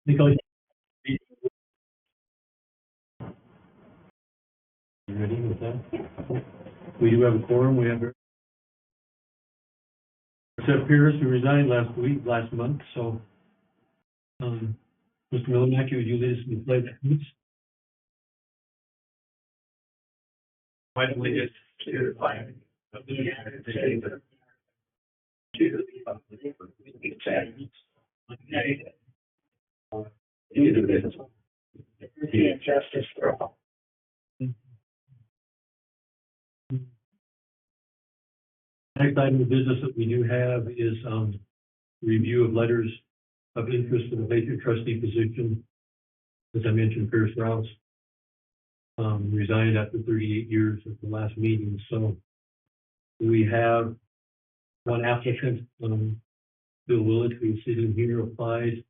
Nicola, you ready with that? We do have a quorum. We have Seth Pierce, who resigned last month, so, Mr. Milovaki, would you lead us in the pledge, please? Why don't we just to the flag of the United States to the republic for which it stands, one nation, indivisible, liberty and justice for all. Next item of business that we do have is, review of letters of interest for the vacant trustee position. As I mentioned, Pierce Rouse resigned after 38 years at the last meeting. So we have one applicant, Bill Willett, who's sitting here, applied.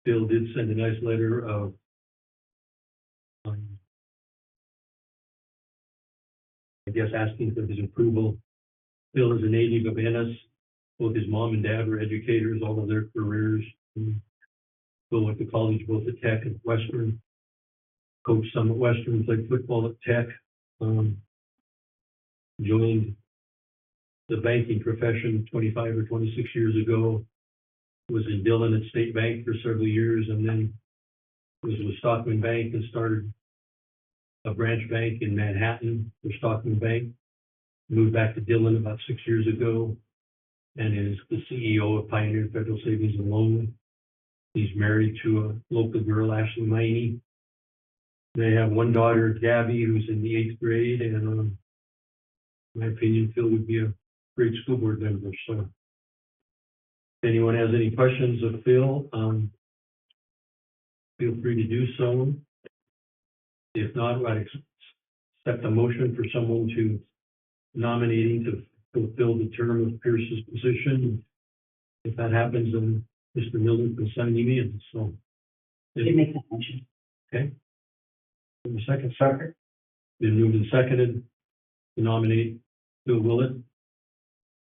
Bill did send a nice letter of I guess asking for his approval. Bill is a native of Ennis. Both his mom and dad were educators all of their careers. Bill went to college both at Tech and Western. Coached some at Western, played football at Tech. Joined the banking profession 25 or 26 years ago. Was in Dillon at State Bank for several years, and then was with Stockman Bank and started a branch bank in Manhattan for Stockman Bank. Moved back to Dillon about 6 years ago, and is the CEO of Pioneer Federal Savings and Loan. He's married to a local girl, Ashley Miney. They have one daughter, Gabby, who's in the 8th grade, and in my opinion, Phil would be a great school board member. So if anyone has any questions of Phil, feel free to do so. If not, I'd accept a motion for someone to nominating to fulfill the term of Pierce's position. If that happens, then Mr. Miller can sign me in. So You make that motion. okay. In a second. Been moved and seconded to nominate Bill Willett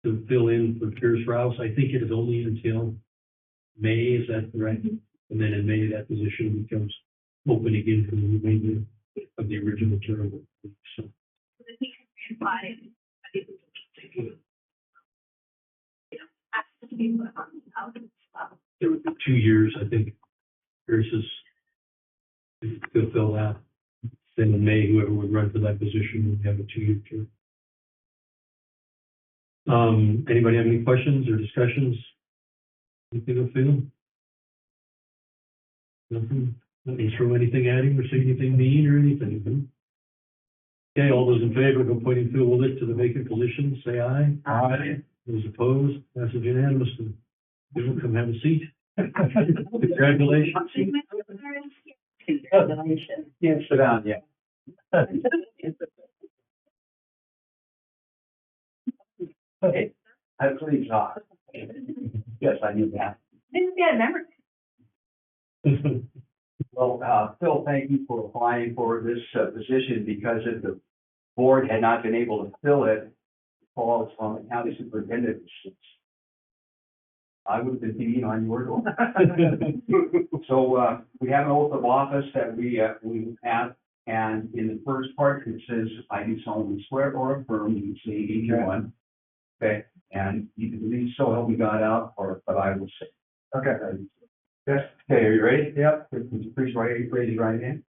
to fill in for Pierce Rouse. I think it is only until May, is that correct? And then in May, that position becomes open again for the remainder of the original term. So there would be 2 years, I think. Pierce is to fill that. Then in May, whoever would run for that position would have a 2-year term. Anybody have any questions or discussions? Anything to feel? Nothing? Nothing throw anything at him or say anything mean or anything? Okay, all those in favor of appointing Phil Willett to the vacant position, say aye. Aye. Those opposed, passes unanimously. Bill, come have a seat. Congratulations. Can't sit down yet. Okay, I please, yes, I knew that. Well, Phil, thank you for applying for this position, because if the board had not been able to fill it, falls on the county superintendent. I would have been beating on your door. So we have an oath of office that we have, and in the first part it says, "I do solemnly swear or affirm," you can say each one. Okay, and you can leave "so help me God" out, but I will say. Okay. Yes. Okay, are you ready? Yep. Please raise your right hand.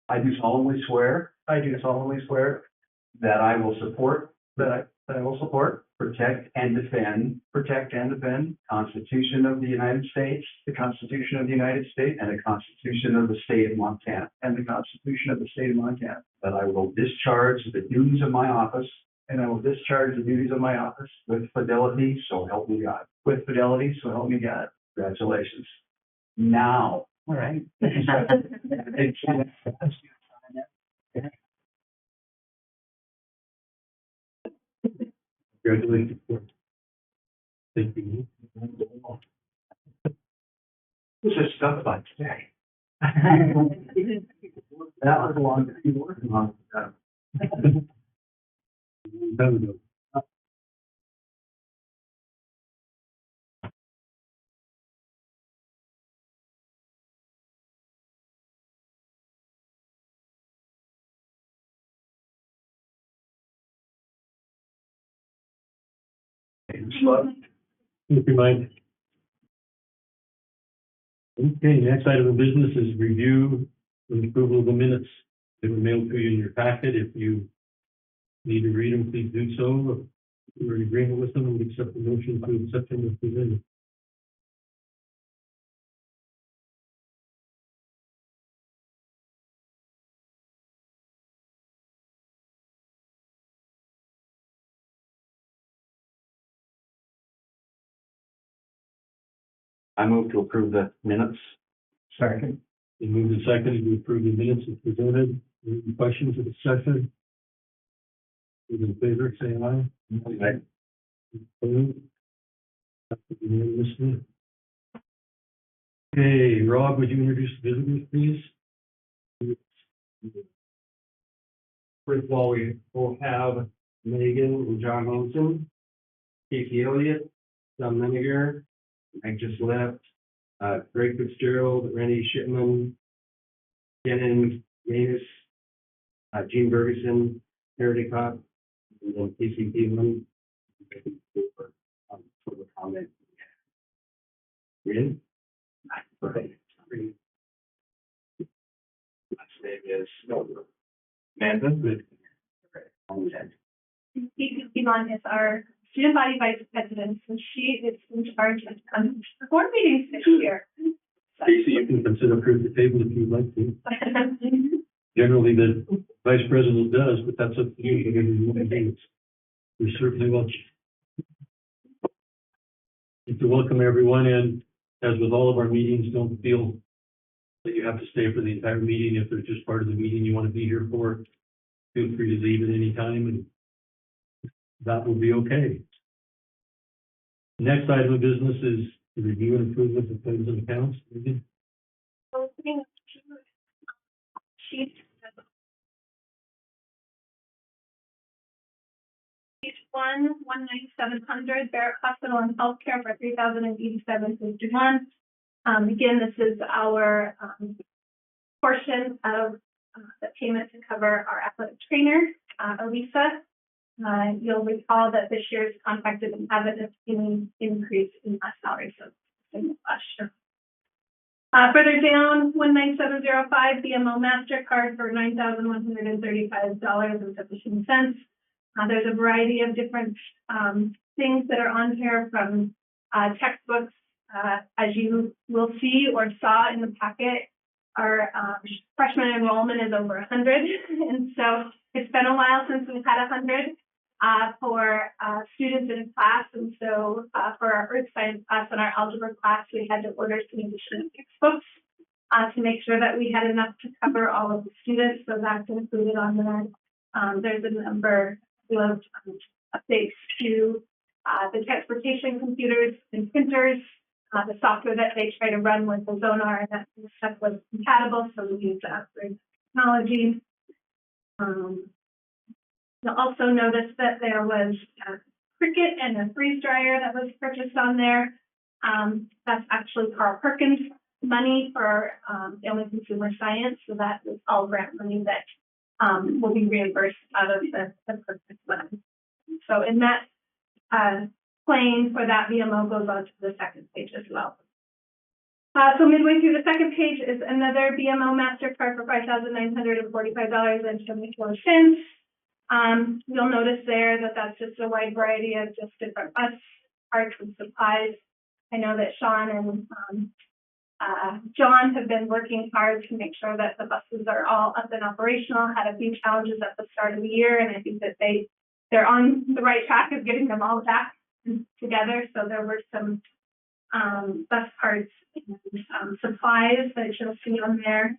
I do solemnly swear. I do solemnly swear. That I will support. That I will support. Protect and defend. Protect and defend. Constitution of the United States. The Constitution of the United States. And the Constitution of the State of Montana. And the Constitution of the State of Montana. That I will discharge the duties of my office. And I will discharge the duties of my office. With fidelity, so help me God. With fidelity, so help me God. Congratulations. Now. All right. Congratulations. Thank you. This is stuff about today. That was a long time you working on. That was a Keep your mind. Okay, next item of business is review and approval of the minutes. They were mailed to you in your packet. If you need to read them, please do so. If you're in agreement with them, we accept the motion to accept them as presented. I move to approve the minutes. Second. They moved and seconded to approve the minutes as presented. Any questions or discussion? Those in favor, say aye. Opposed? Unanimously. Okay, Rob, would you introduce the visitors, please? First of all, we will have Megan and John Olson, Casey Elliott, Don Leniger, I just left, Greg Fitzgerald, Randy Shipman, Shannon Manis, Gene Bergeson, Harry Cox, and then Casey Thielen. For the comment. Really? Right. Last name is Amanda. Casey Thielen is our student body vice president, and she is in charge of the board meetings this year. Casey, you can consider approve the table if you'd like to. Generally, the vice president does, but that's up to you. You're certainly welcome. To welcome everyone, and as with all of our meetings, don't feel that you have to stay for the entire meeting. If there's just part of the meeting you want to be here for, feel free to leave at any time, and that will be okay. Next item of business is the review and approval of claims and accounts. Opening sheet. Sheet 19700 Barrett Hospital and Healthcare for $3,087.51. Again, this is our portion of the payment to cover our athletic trainer, Elisa. You'll recall that this year's contract didn't have an increase in my salary, so in last year. Further down, 19705 BMO MasterCard for $9,135.17. There's a variety of different things that are on here, from textbooks, as you will see or saw in the packet. Our freshman enrollment is over 100, and so it's been a while since we've had 100 for students in a class, and so for our earth science class and our algebra class, we had to order some additional textbooks to make sure that we had enough to cover all of the students, so that's included on there. There's a number of updates to the transportation computers and printers, the software that they try to run with the Zonar, and that stuff was compatible, so we used to upgrade technology. You'll also notice that there was a Cricut and a freeze dryer that was purchased on there. That's actually Carl Perkins money for Family Consumer Science, so that is all grant money that will be reimbursed out of the Perkins money. So in that claim for that, VMO goes on to the second page as well. So midway through the second page is another BMO MasterCard for $5,945.74. You'll notice there that that's just a wide variety of just different bus parts and supplies. I know that Sean and John have been working hard to make sure that the buses are all up and operational. Had a few challenges at the start of the year, and I think that they're on the right track of getting them all back together. So there were some bus parts and supplies that you'll see on there,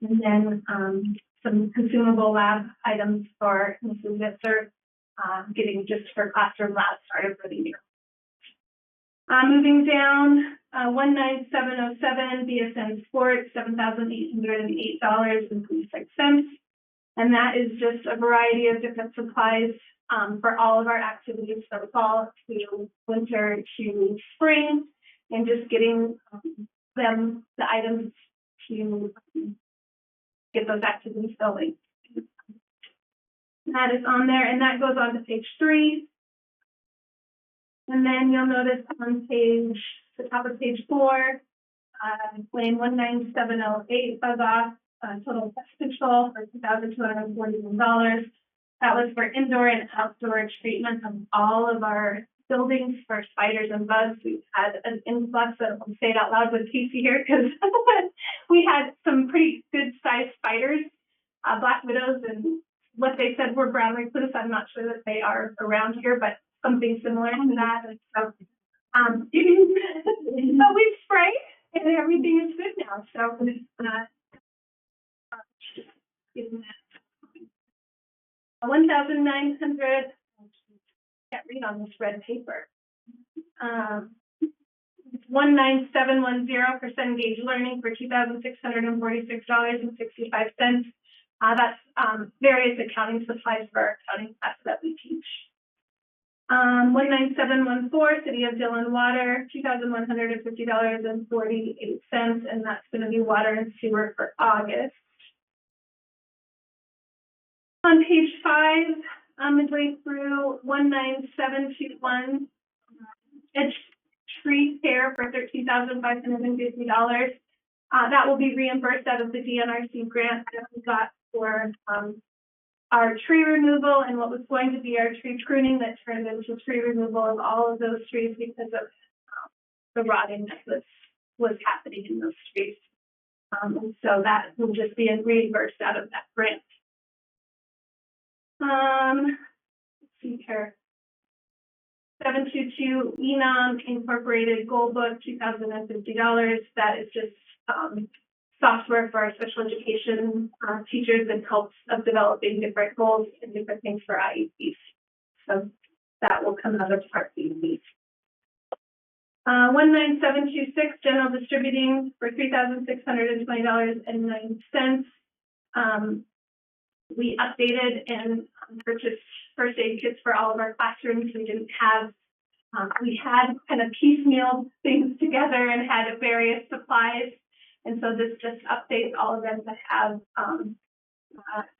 and then some consumable lab items for Mrs. Vitzer, getting just for classroom labs started for the year. Moving down, 19707 BSN Sports, $7,808.26. And that is just a variety of different supplies for all of our activities from fall to winter to spring, and just getting the items to get those activities going. That is on there, and that goes on to page 3. And then you'll notice on the top of page 4, lane 19708 buzz off, total pest control for $2,241. That was for indoor and outdoor treatment of all of our buildings for spiders and bugs. We've had an influx of, I'll say it out loud with Casey here, because we had some pretty good sized spiders, black widows, and what they said were brown recluse. I'm not sure that they are around here, but something similar to that. And so, but we've sprayed and everything is good now. So, just giving that 1,900. Can't read on this red paper. 19710 for Cengage Learning for $2,646.65. That's various accounting supplies for our accounting class that we teach. 19714 City of Dillon Water, $2,150.48, and that's going to be water and sewer for August. On page 5, midway through, 19721, it's tree care for $13,550. That will be reimbursed out of the DNRC grant that we got for our tree removal and what was going to be our tree pruning that turned into tree removal of all of those trees because of the rotting that was happening in those trees. And so that will just be reimbursed out of that grant. Let's see here. 722 Enom Incorporated Gold Book, $2,050. That is just software for our special education teachers and helps of developing different goals and different things for IEPs. So that will come out of Part B. 19726 General Distributing for $3,620.09. We updated and purchased first aid kits for all of our classrooms. We didn't have, we had kind of piecemeal things together and had various supplies. And so this just updates all of them to have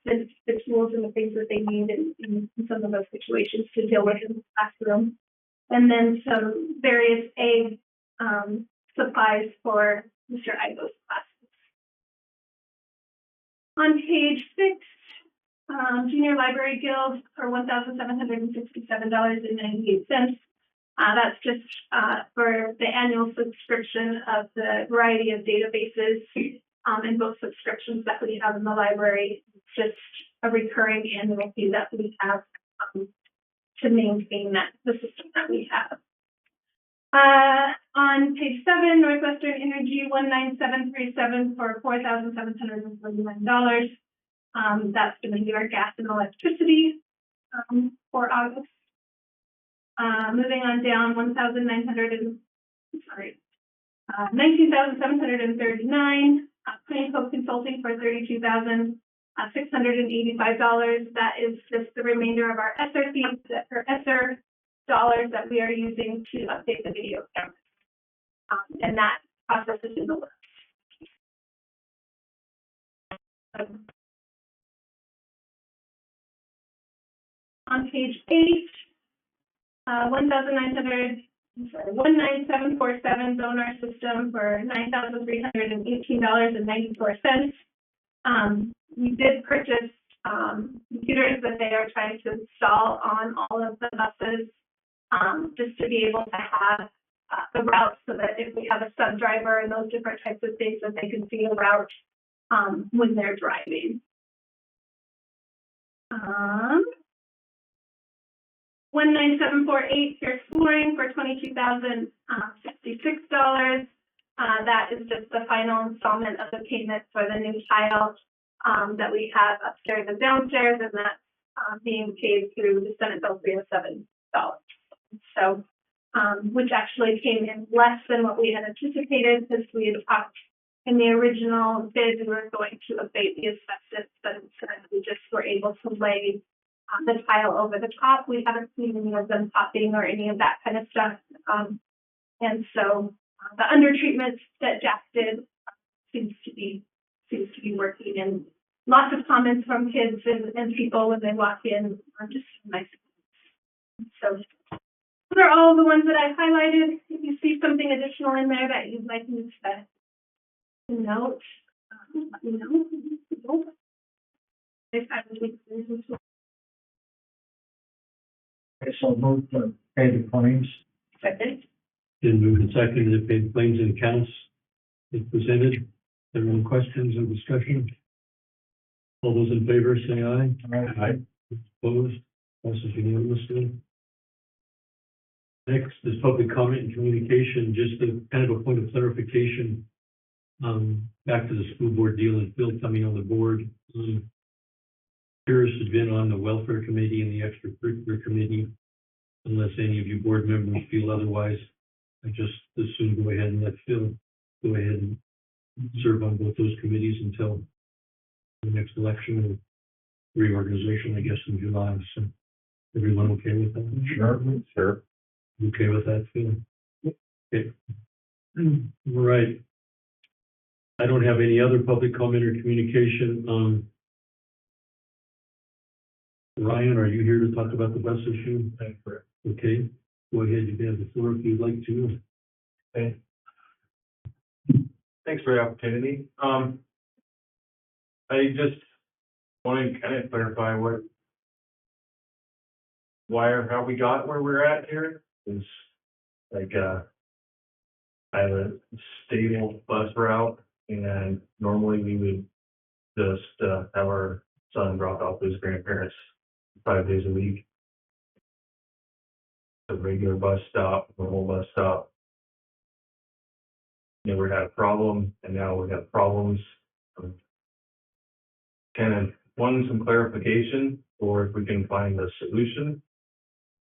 the tools and the things that they need in some of those situations to deal with in the classroom. And then some various aid supplies for Mr. Igo's classes. On page 6, Junior Library Guild for $1,767.98. That's just for the annual subscription of the variety of databases and book subscriptions that we have in the library. It's just a recurring annual fee that we have to maintain the system that we have. On page 7, Northwestern Energy 19737 for $4,749. That's going to be our gas and electricity for August. Moving on down, 19,739. Plain Coke Consulting for $32,685. That is just the remainder of our ESSER fees, or ESSER dollars that we are using to update the video cameras. And that process is in the works. On page 8, 19747 Zonar system for $9,318.94. We did purchase computers that they are trying to install on all of the buses, just to be able to have the routes so that if we have a sub driver and those different types of things, that they can see a route when they're driving. 19748 Pierce Flooring for $22,066. That is just the final installment of the payment for the new tile that we have upstairs and downstairs, and that's being paid through the Senate Bill 307. So, which actually came in less than what we had anticipated, because we had talked in the original bid we were going to abate the asbestos, but instead we just were able to lay the tile over the top. We haven't seen any of them popping or any of that kind of stuff. And so the under treatments that Jack did seems to be working, and lots of comments from kids and people when they walk in are just nice. So those are all the ones that I highlighted. If you see something additional in there that you'd like me to note, let me know. If I would be- So move to pay the claims. Second. Been moved and seconded to pay the claims and accounts as presented. There are no questions or discussion? All those in favor say aye. Aye. Opposed? Passes unanimously. Next is public comment and communication, just a kind of a point of clarification. Back to the school board deal and Phil coming on the board. Pierce has been on the welfare committee and the extracurricular committee. Unless any of you board members feel otherwise, I just assume go ahead and let Phil go ahead and serve on both those committees until the next election or reorganization, I guess, in July. So everyone okay with that? Sure. Okay with that, Phil? Okay. All right. I don't have any other public comment or communication. Ryan, are you here to talk about the bus issue? Okay, go ahead, you have the floor if you'd like to. Thanks for the opportunity. I just want to kind of clarify why or how we got where we're at here. Is like, I have a stable bus route, and normally we would just have our son drop off his grandparents 5 days a week. A regular bus stop, normal bus stop. Never had a problem, and now we have problems. Kind of wanting some clarification, or if we can find a solution.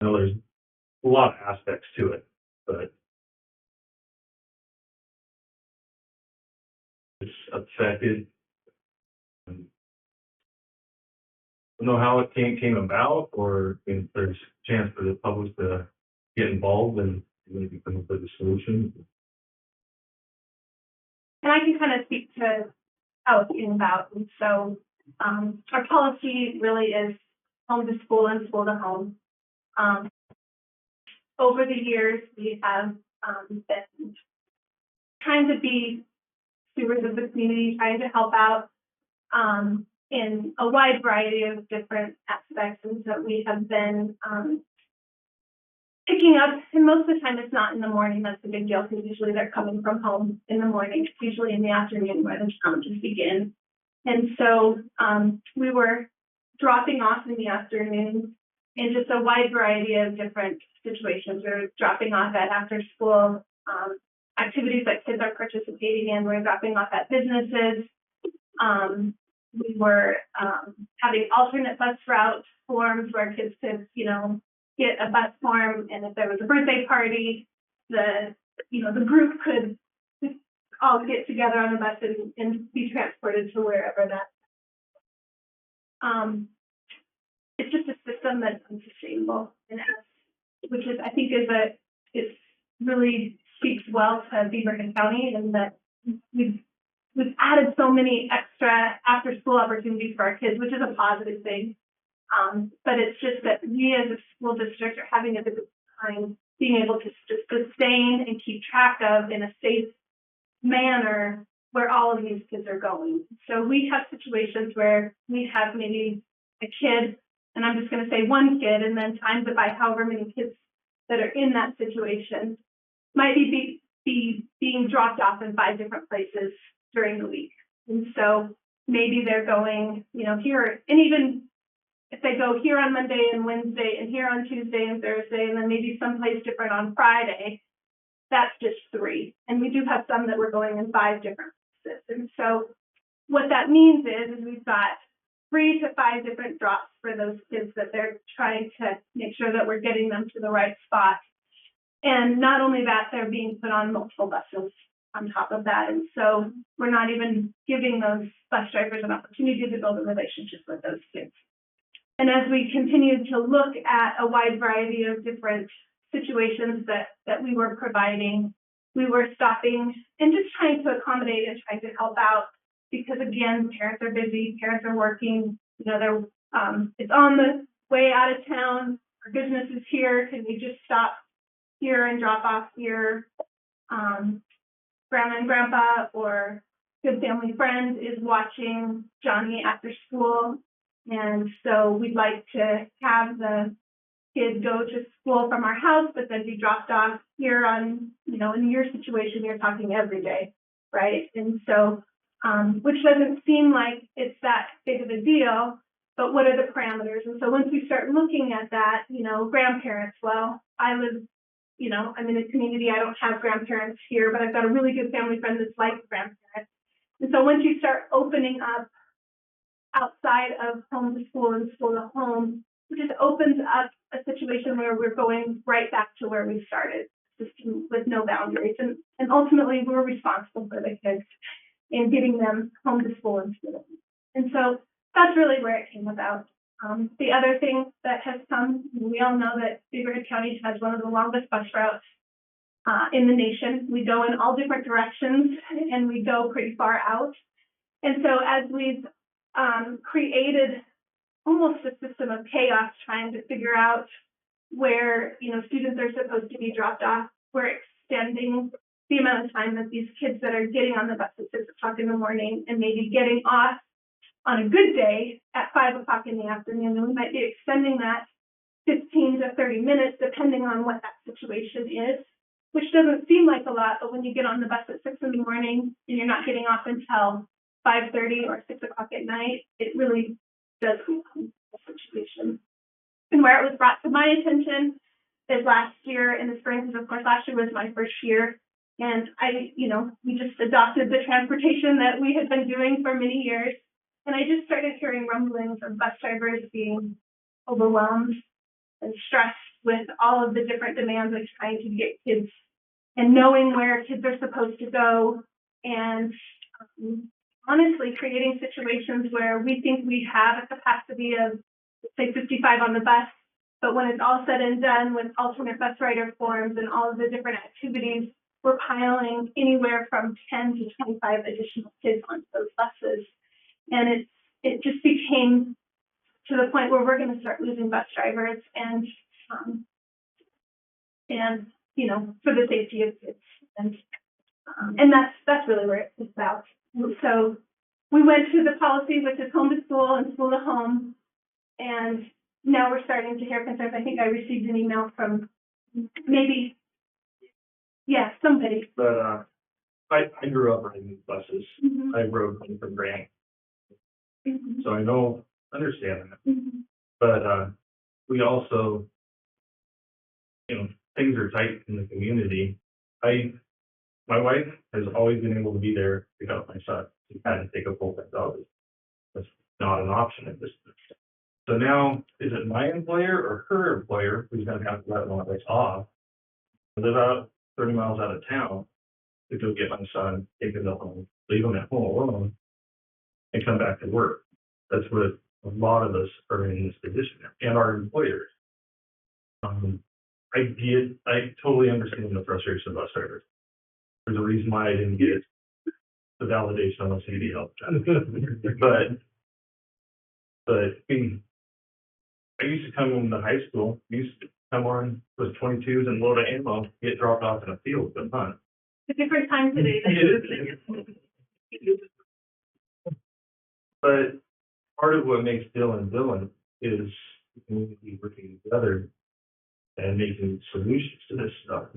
I know there's a lot of aspects to it, but it's affected. I don't know how it came about, or if there's a chance for the public to get involved and maybe come up with a solution. And I can kind of speak to how it's came about. And so our policy really is home to school and school to home. Over the years, we have been trying to be stewards of the community, trying to help out in a wide variety of different aspects. And so we have been picking up, and most of the time it's not in the morning. That's a big deal because usually they're coming from home in the morning. It's usually in the afternoon where the challenges begin. And so we were dropping off in the afternoon in just a wide variety of different situations. We were dropping off at after school activities that kids are participating in. We're dropping off at businesses. We were having alternate bus route forms where kids could, get a bus form, and if there was a birthday party, the group could all get together on a bus and be transported to wherever that. It's just a system that's unsustainable, and which is, I think, it really speaks well to Beaverton County, and that we've added so many extra after-school opportunities for our kids, which is a positive thing. But it's just that we as a school district are having a difficult time being able to sustain and keep track of in a safe manner where all of these kids are going. So we have situations where we have maybe a kid, and I'm just going to say one kid, and then times it by however many kids that are in that situation might be being dropped off in 5 different places during the week. And so maybe they're going, here, and even if they go here on Monday and Wednesday and here on Tuesday and Thursday, and then maybe someplace different on Friday, that's just 3. And we do have some that we're going in 5 different places. And so what that means is we've got 3 to 5 different drops for those kids that they're trying to make sure that we're getting them to the right spot. And not only that, they're being put on multiple buses on top of that. And so we're not even giving those bus drivers an opportunity to build a relationship with those kids. And as we continue to look at a wide variety of different situations that we were providing, we were stopping and just trying to accommodate and trying to help out, because again, parents are busy, parents are working, they're it's on the way out of town, our business is here, can we just stop here and drop off your, grandma and grandpa or good family friend is watching Johnny after school. And so we'd like to have the kid go to school from our house, but then be dropped off here on, in your situation, you're talking every day, right? And so, which doesn't seem like it's that big of a deal, but what are the parameters? And so once we start looking at that, grandparents, well, I live, I'm in a community, I don't have grandparents here, but I've got a really good family friend that's like a grandparent. And so once you start opening up outside of home to school and school to home, it just opens up a situation where we're going right back to where we started, just with no boundaries. And ultimately, we're responsible for the kids in getting them home to school and school. And so that's really where it came about. The other thing that has come, we all know that Beaver Head County has one of the longest bus routes in the nation. We go in all different directions and we go pretty far out. And so as we've created almost a system of chaos trying to figure out where, students are supposed to be dropped off, we're extending the amount of time that these kids that are getting on the bus at 6 o'clock in the morning and maybe getting off on a good day at 5 o'clock in the afternoon, and we might be extending that 15 to 30 minutes, depending on what that situation is, which doesn't seem like a lot, but when you get on the bus at 6 in the morning and you're not getting off until 5:30 or 6 o'clock at night, it really does become a situation. And where it was brought to my attention is last year in the spring, because of course last year was my first year, and we just adopted the transportation that we had been doing for many years. And I just started hearing rumblings of bus drivers being overwhelmed and stressed with all of the different demands of trying to get kids and knowing where kids are supposed to go, and honestly creating situations where we think we have a capacity of, say, 55 on the bus, but when it's all said and done with alternate bus rider forms and all of the different activities, we're piling anywhere from 10 to 25 additional kids onto those buses. And it just became to the point where we're going to start losing bus drivers and for the safety of kids. And that's really where it's about. So we went to the policy, which is home to school and school to home. And now we're starting to hear concerns. I think I received an email from somebody. But, I grew up riding buses. Mhm. I rode them from Grant, Mhm. so I understand that. Mhm. But, we also, things are tight in the community. My wife has always been able to be there to pick up my son. She had to take a full-time job. That's not an option at this point. So now, is it my employer or her employer who's gonna have to let one of us off? I live out 30 miles out of town to go get my son, take him to home, leave him at home alone, and come back to work. That's what a lot of us are in this position now, and our employers. I totally understand the frustration of bus drivers. There's a reason why I didn't get the validation on the CDL. But I used to come into high school, used to come on with 22s and load of ammo, get dropped off in a field and hunt. A different time today. But part of what makes Dylan is the community working together and making solutions to this stuff,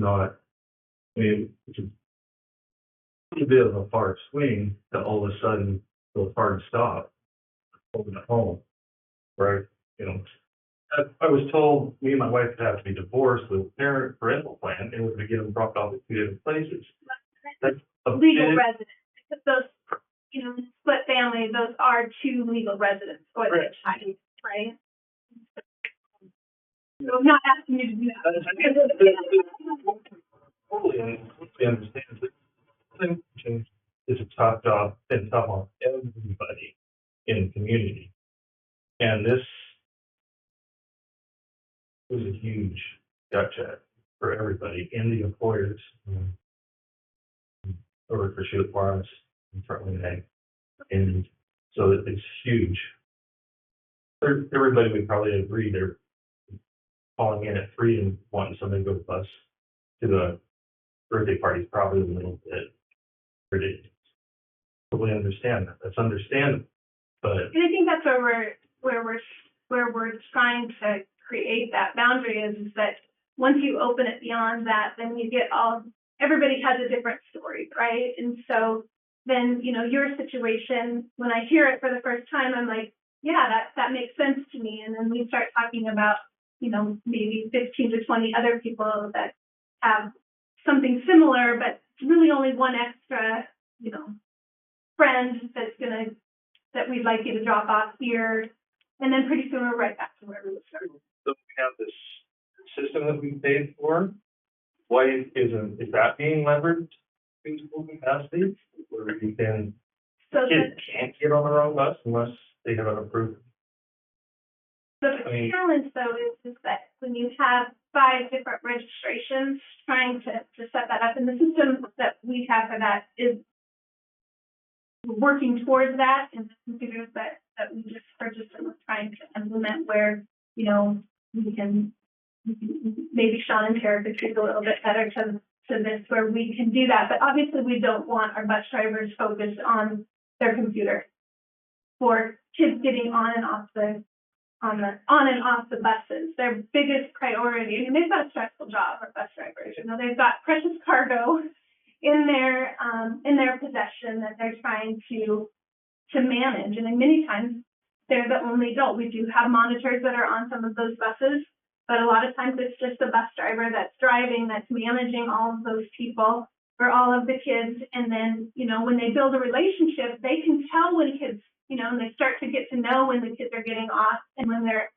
it's a bit of a far swing to all of a sudden go hard stop over at home, right? I was told me and my wife would have to be divorced with parental plan in order to get them dropped off at 2 different places. That's a Legal bit- residents, because those, split family, those are 2 legal residents or their child, right? So I'm not asking you to do that. Totally understand. It's a tough job and tough on everybody in the community. And this was a huge gut check for everybody and the employers. Over for Sheila Farms and Franklin Ag. And so it's huge. Everybody would probably agree they're calling in at 3 and wanting somebody to go to bus to the birthday party is probably a little bit ridiculous. Totally understand that. That's understandable. But And I think that's where we're trying to create that boundary is that once you open it beyond that, then you get everybody has a different story, right? And so then, your situation, when I hear it for the first time, I'm like, yeah, that makes sense to me. And then we start talking about, maybe 15 to 20 other people that have something similar, but really only one extra, friend that we'd like you to drop off here. And then pretty soon we're right back to where we started. so we have this system that we paid for. Why is that being leveraged in school capacity? Where you can, So kids can't get on the wrong bus unless they have an approved. the I mean- challenge though is that when you have 5 different registrations, trying to set that up, and the system that we have for that is working towards that, and the computers that we just purchased and we're trying to implement where, we can maybe Sean and Tara could speak a little bit better to this, where we can do that. But obviously we don't want our bus drivers focused on their computer for kids getting on and off the buses. Their biggest priority, they've got a stressful job, our bus drivers. They've got precious cargo in their possession that they're trying to manage. And then many times they're the only adult. We do have monitors that are on some of those buses, but a lot of times it's just the bus driver that's driving, that's managing all of those people or all of the kids. And then, when they build a relationship, they can tell when kids, and they start to get to know when the kids are getting off and when they're,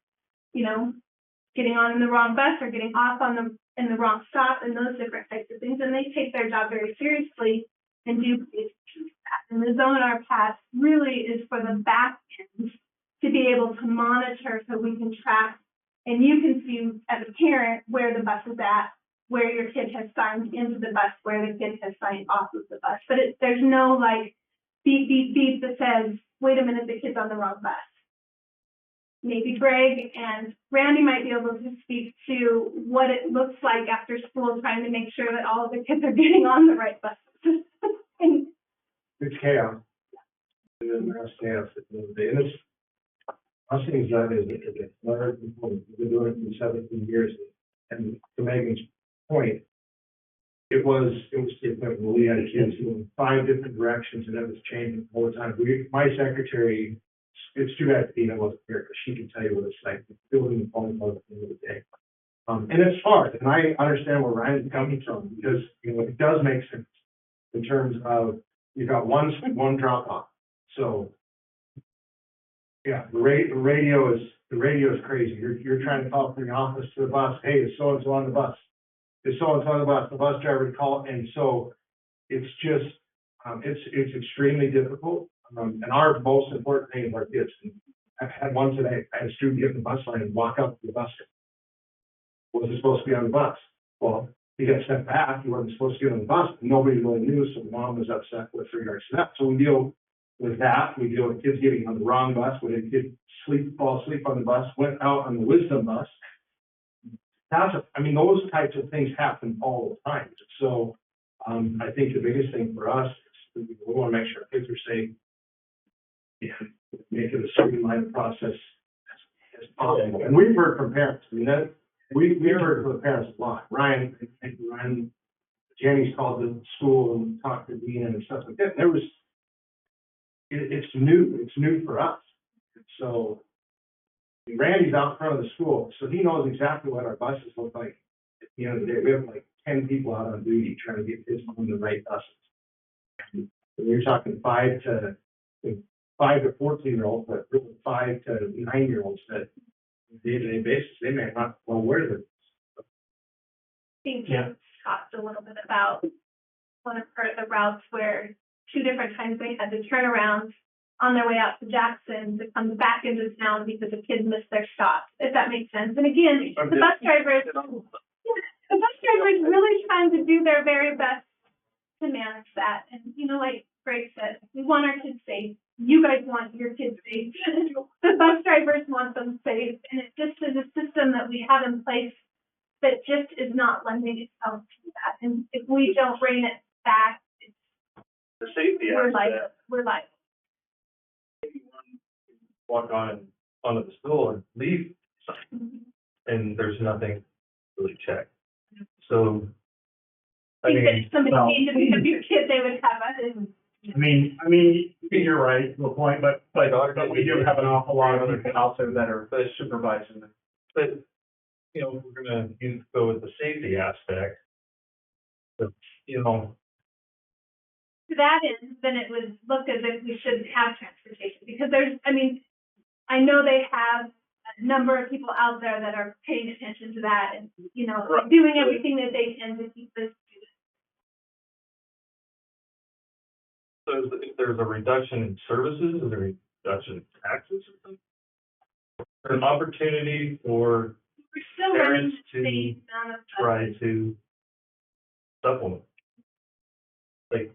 getting on in the wrong bus or getting off in the wrong stop and those different types of things. And they take their job very seriously and do that. And the Zone R Pass really is for the back end to be able to monitor so we can track and you can see as a parent where the bus is at, where your kid has signed into the bus, where the kid has signed off of the bus. But there's no like beep, beep, beep that says, wait a minute, the kid's on the wrong bus. Maybe Greg and Randy might be able to speak to what it looks like after school, trying to make sure that all of the kids are getting on the right buses. And It's chaos. And that's chaos at the end of the day. And it's, us things that is, it's never before. We've been doing it for 17 years. And to Megan's point, it was different when we had kids in 5 different directions and it was changing all the time. My secretary, it's too bad Tina wasn't here because she can tell you what it's like building the phone call at the end of the day. And it's hard, and I understand where Ryan's coming from because it does make sense in terms of you've got one drop off. So yeah, the radio is crazy. You're trying to call from the office to the bus. Hey, is so and so on the bus? Is so and so on the bus? The bus driver would call, and so it's just it's extremely difficult. And our most important thing is our kids. I had one today. I had a student get in the bus line and walk up to the bus. Wasn't supposed to be on the bus. Well, he got sent back. He wasn't supposed to get on the bus. Nobody really knew, so the mom was upset with regards to that. So we deal with that. We deal with kids getting on the wrong bus. When a kid fall asleep on the bus, went out on the Wisdom bus. Those types of things happen all the time. So I think the biggest thing for us is we want to make sure kids are safe. And make it a streamlined process as possible. And we've heard from parents. We've heard from the parents a lot. Ryan, Jenny's called the school and talked to Dean and stuff like that. It's new for us. So Randy's out front of the school, so he knows exactly what our buses look like. At the end of the day, we have like 10 people out on duty trying to get kids on the right buses. And you're talking 5 to 14-year-olds, but really 5 to 9-year-olds that on a day-to-day basis, they may not know where they're. I think Jim talked a little bit about one of the routes where 2 different times they had to turn around on their way out to Jackson to come back into town because a kid missed their stop, if that makes sense. And again, the bus drivers really trying to do their very best to manage that. And, like Greg said, we want our kids safe. You guys want your kids safe. The bus drivers want them safe. And it just is a system that we have in place that just is not lending itself to that. And if we don't rein it back, The safety we're aspect, liable. walk onto the school and leave, and there's nothing really checked. So, I I think mean, that somebody well- needs to pick up your kid, they would have us. I mean, you're right, to a point, but we do have an awful lot of people out there that are supervising them. but, you know, we're gonna go with the safety aspect. But, you know, To that end, then it would look as if we shouldn't have transportation, because I know they have a number of people out there that are paying attention to that and, Right. doing everything that they can to keep this. so if there's a reduction in services, is there a reduction in taxes or something? Or an opportunity for We're still running parents the same to amount of. try to supplement? Like,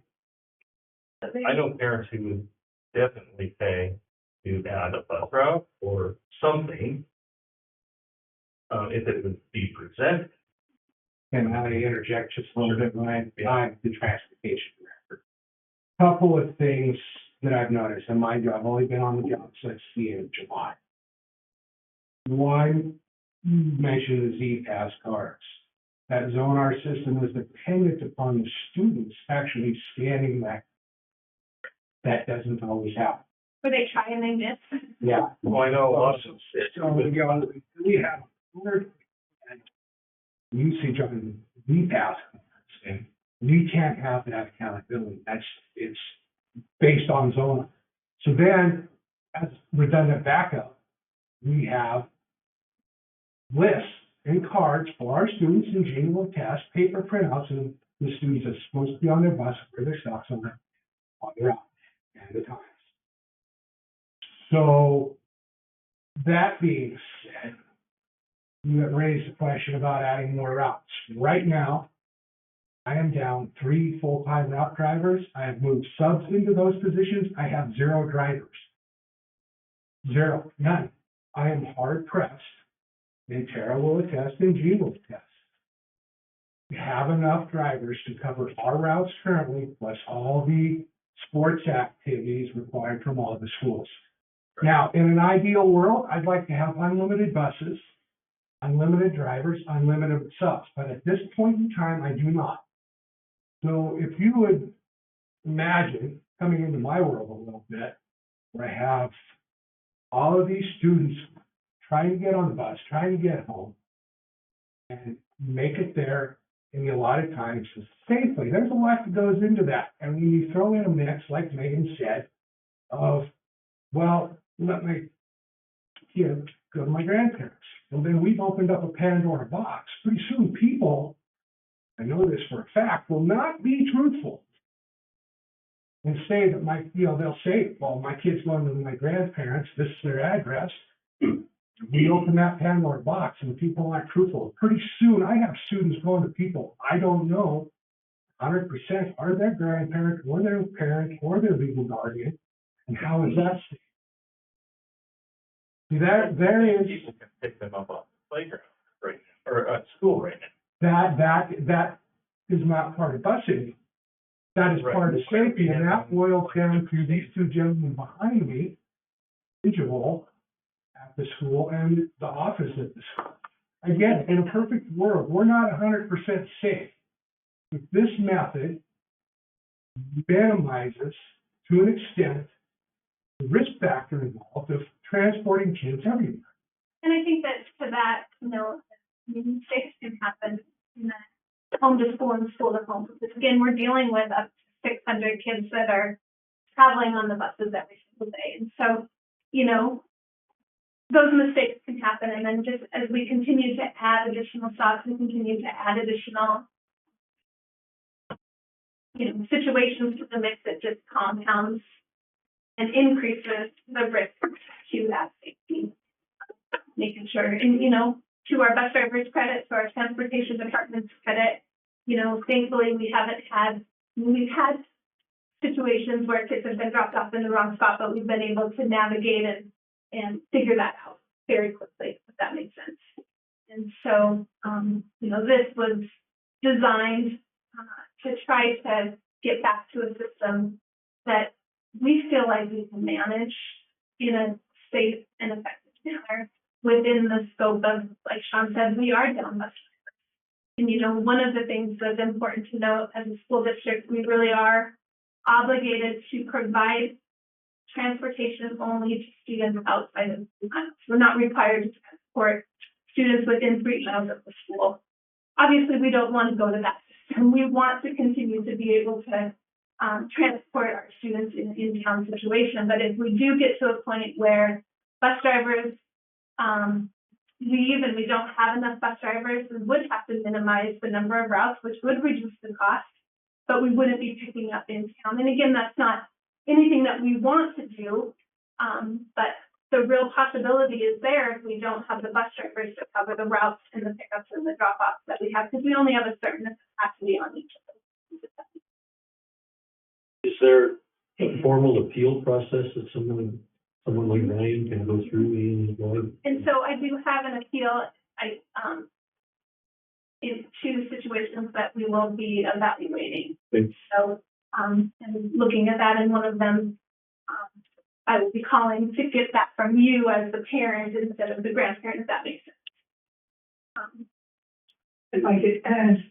I know parents who would definitely pay to add a bus route or something. If it would be presented. And I interject just a little bit, Ryan, I'm the transportation director. Couple of things that I've noticed, and mind you, I've only been on the job since the end of July. One, you mentioned the Z-Pass cards. That Zonar system is dependent upon the students actually scanning that. That doesn't always happen. Where they try and they miss. Yeah. Well, I know a lot of them. So, we have usage on VPAS, and we can't have that accountability. It's based on zone. So then, as redundant backup, we have lists and cards for our students in general tests, paper printouts, and the students are supposed to be on their bus where their stops on their route and the times. So, that being said, you have raised the question about adding more routes. Right now, I am down 3 full-time route drivers. I have moved subs into those positions. I have 0 drivers. 0, none. I am hard pressed, and Tara will attest, and Jean will attest. We have enough drivers to cover our routes currently, plus all the sports activities required from all the schools. Now, in an ideal world, I'd like to have unlimited buses, unlimited drivers, unlimited subs, but at this point in time, I do not. So if you would imagine coming into my world a little bit, where I have all of these students trying to get on the bus, trying to get home, and make it there in the allotted times safely. There's a lot that goes into that. And when you throw in a mix, like Megan said, of, well, let my kid go to my grandparents. Well, then we've opened up a Pandora box. Pretty soon people, I know this for a fact, will not be truthful and say that they'll say, well, my kid's going to my grandparents, this is their address. We open that Pandora box and people aren't truthful. Pretty soon I have students going to people I don't know 100% are their grandparent or their parent or their legal guardian. And how is that? See, there is. People can pick them up off the playground right now, or at school right now. That is not part of busing. That is Right. part of safety, and that boils down to these 2 gentlemen behind me, individual at the school and the office at the school. Again, in a perfect world, we're not 100% safe. But this method minimizes, to an extent, the risk factor involved of transporting kids everywhere. And I think that to that note, mistakes can happen in the home to school and school to home. Because again, we're dealing with up to 600 kids that are traveling on the buses every single day. And so, those mistakes can happen. And then just as we continue to add additional stops and continue to add additional, situations to the mix, it just compounds and increases the risk to that safety. Making sure, and to our bus drivers' credit, to our transportation department's credit, thankfully we've had situations where kids have been dropped off in the wrong spot, but we've been able to navigate and figure that out very quickly, if that makes sense. And so, this was designed to try to get back to a system that we feel like we can manage in a safe and effective manner within the scope of, like Sean said, we are down bus drivers. And, one of the things that's important to note as a school district, we really are obligated to provide transportation only to students outside of the miles. We're not required to transport students within 3 miles of the school. Obviously, we don't want to go to that system. We want to continue to be able to transport our students in in-town situation. But if we do get to a point where bus drivers leave and we don't have enough bus drivers, we would have to minimize the number of routes, which would reduce the cost, but we wouldn't be picking up in town. And again, that's not anything that we want to do, but the real possibility is there if we don't have the bus drivers to cover the routes and the pickups and the drop-offs that we have, because we only have a certain capacity on each of those. Is there a formal appeal process that someone like Ryan can go through in his board? And so I do have an appeal, in 2 situations that we will be evaluating. Thanks. So, and looking at that, and one of them, I will be calling to get that from you as the parent instead of the grandparent, if that makes sense.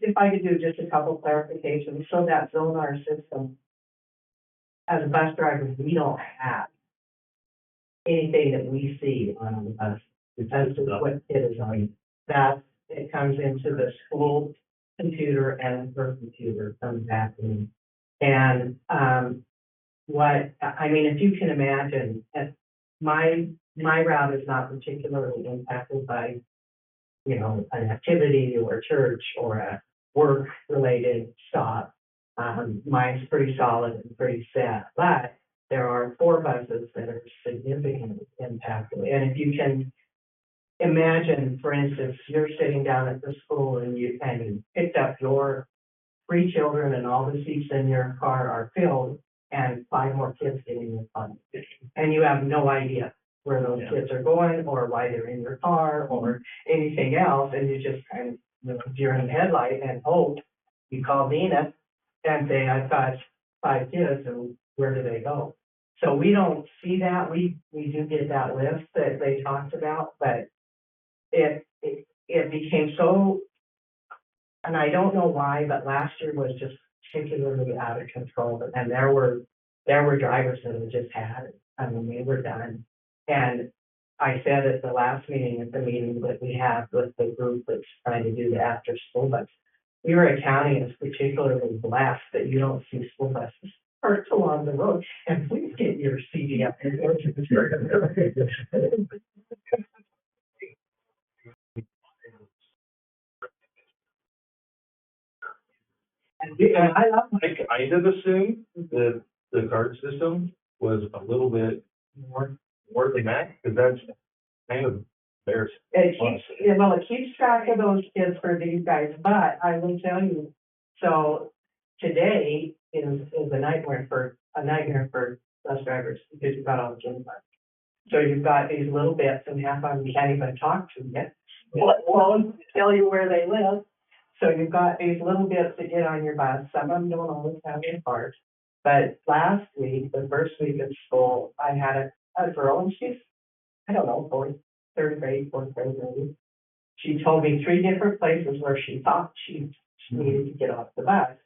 If I could do just a couple clarifications, so that Zonar system, as a bus driver, we don't have anything that we see on the bus, because of what it is on, that it comes into the school computer and her computer comes back in. And, if you can imagine, my route is not particularly impacted by, an activity or church or a work-related stop. Mine's pretty solid and pretty set, but there are 4 buses that are significantly impacted. And if you can imagine, for instance, you're sitting down at the school and you picked up your 3 children and all the seats in your car are filled and 5 more kids get in your car. And you have no idea where those kids are going or why they're in your car or anything else. And you just kind of, you're in the headlight and hope you call Dina and say, I've got 5 kids and where do they go? So we don't see that. We do get that list that they talked about, but it became so, and I don't know why, but last year was just particularly out of control. And there were drivers that had just had it. They were done. And I said at the last meeting, at the meeting that we have with the group that's trying to do the after school bus, Erie County is particularly blessed that you don't see school buses parked along the road. And please get your CD up and go to the church. And I love my I kind of assumed that the card system was a little bit more than that, because that's kind of embarrassing. It keeps track of those kids for these guys, but I will tell you, so today is a nightmare for bus drivers because you've got all the kids. So you've got these little bits and half of them you can't even talk to yet. Won't tell you where they live. So you've got these little bits that get on your bus. Some of them don't always have their cards. But last week, the first week of school, I had a girl, and she's, I don't know, 3rd grade, 4th grade maybe. She told me 3 different places where she thought she needed to get off the bus.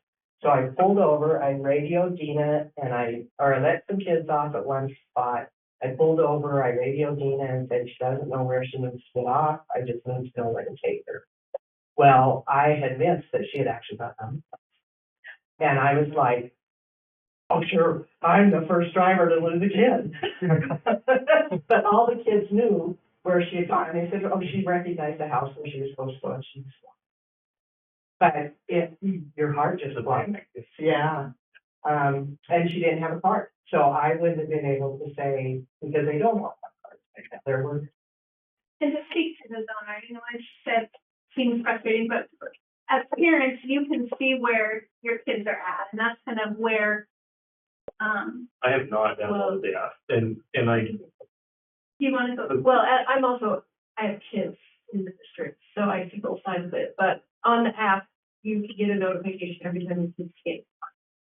So I pulled over, I radioed Dina, and I let some kids off at one spot. I pulled over, I radioed Dina and said she doesn't know where she needs to get off. I just need to know where to take her. Well, I had missed that she had actually gotten on the bus. And I was like, oh, sure, I'm the first driver to lose a kid. But all the kids knew where she had gone. And they said, oh, she recognized the house where she was supposed to go, and she was gone. But your heart just blank. Yeah. And she didn't have a card. So I wouldn't have been able to say, because they don't want a card. There were. And to speak to the Zonar, I said, seems frustrating, but as parents, you can see where your kids are at, and that's kind of where, I have not downloaded the app, and I, you want to go, well, I have kids, in the district, so I see both sides of it. But on the app, you can get a notification every time you scan.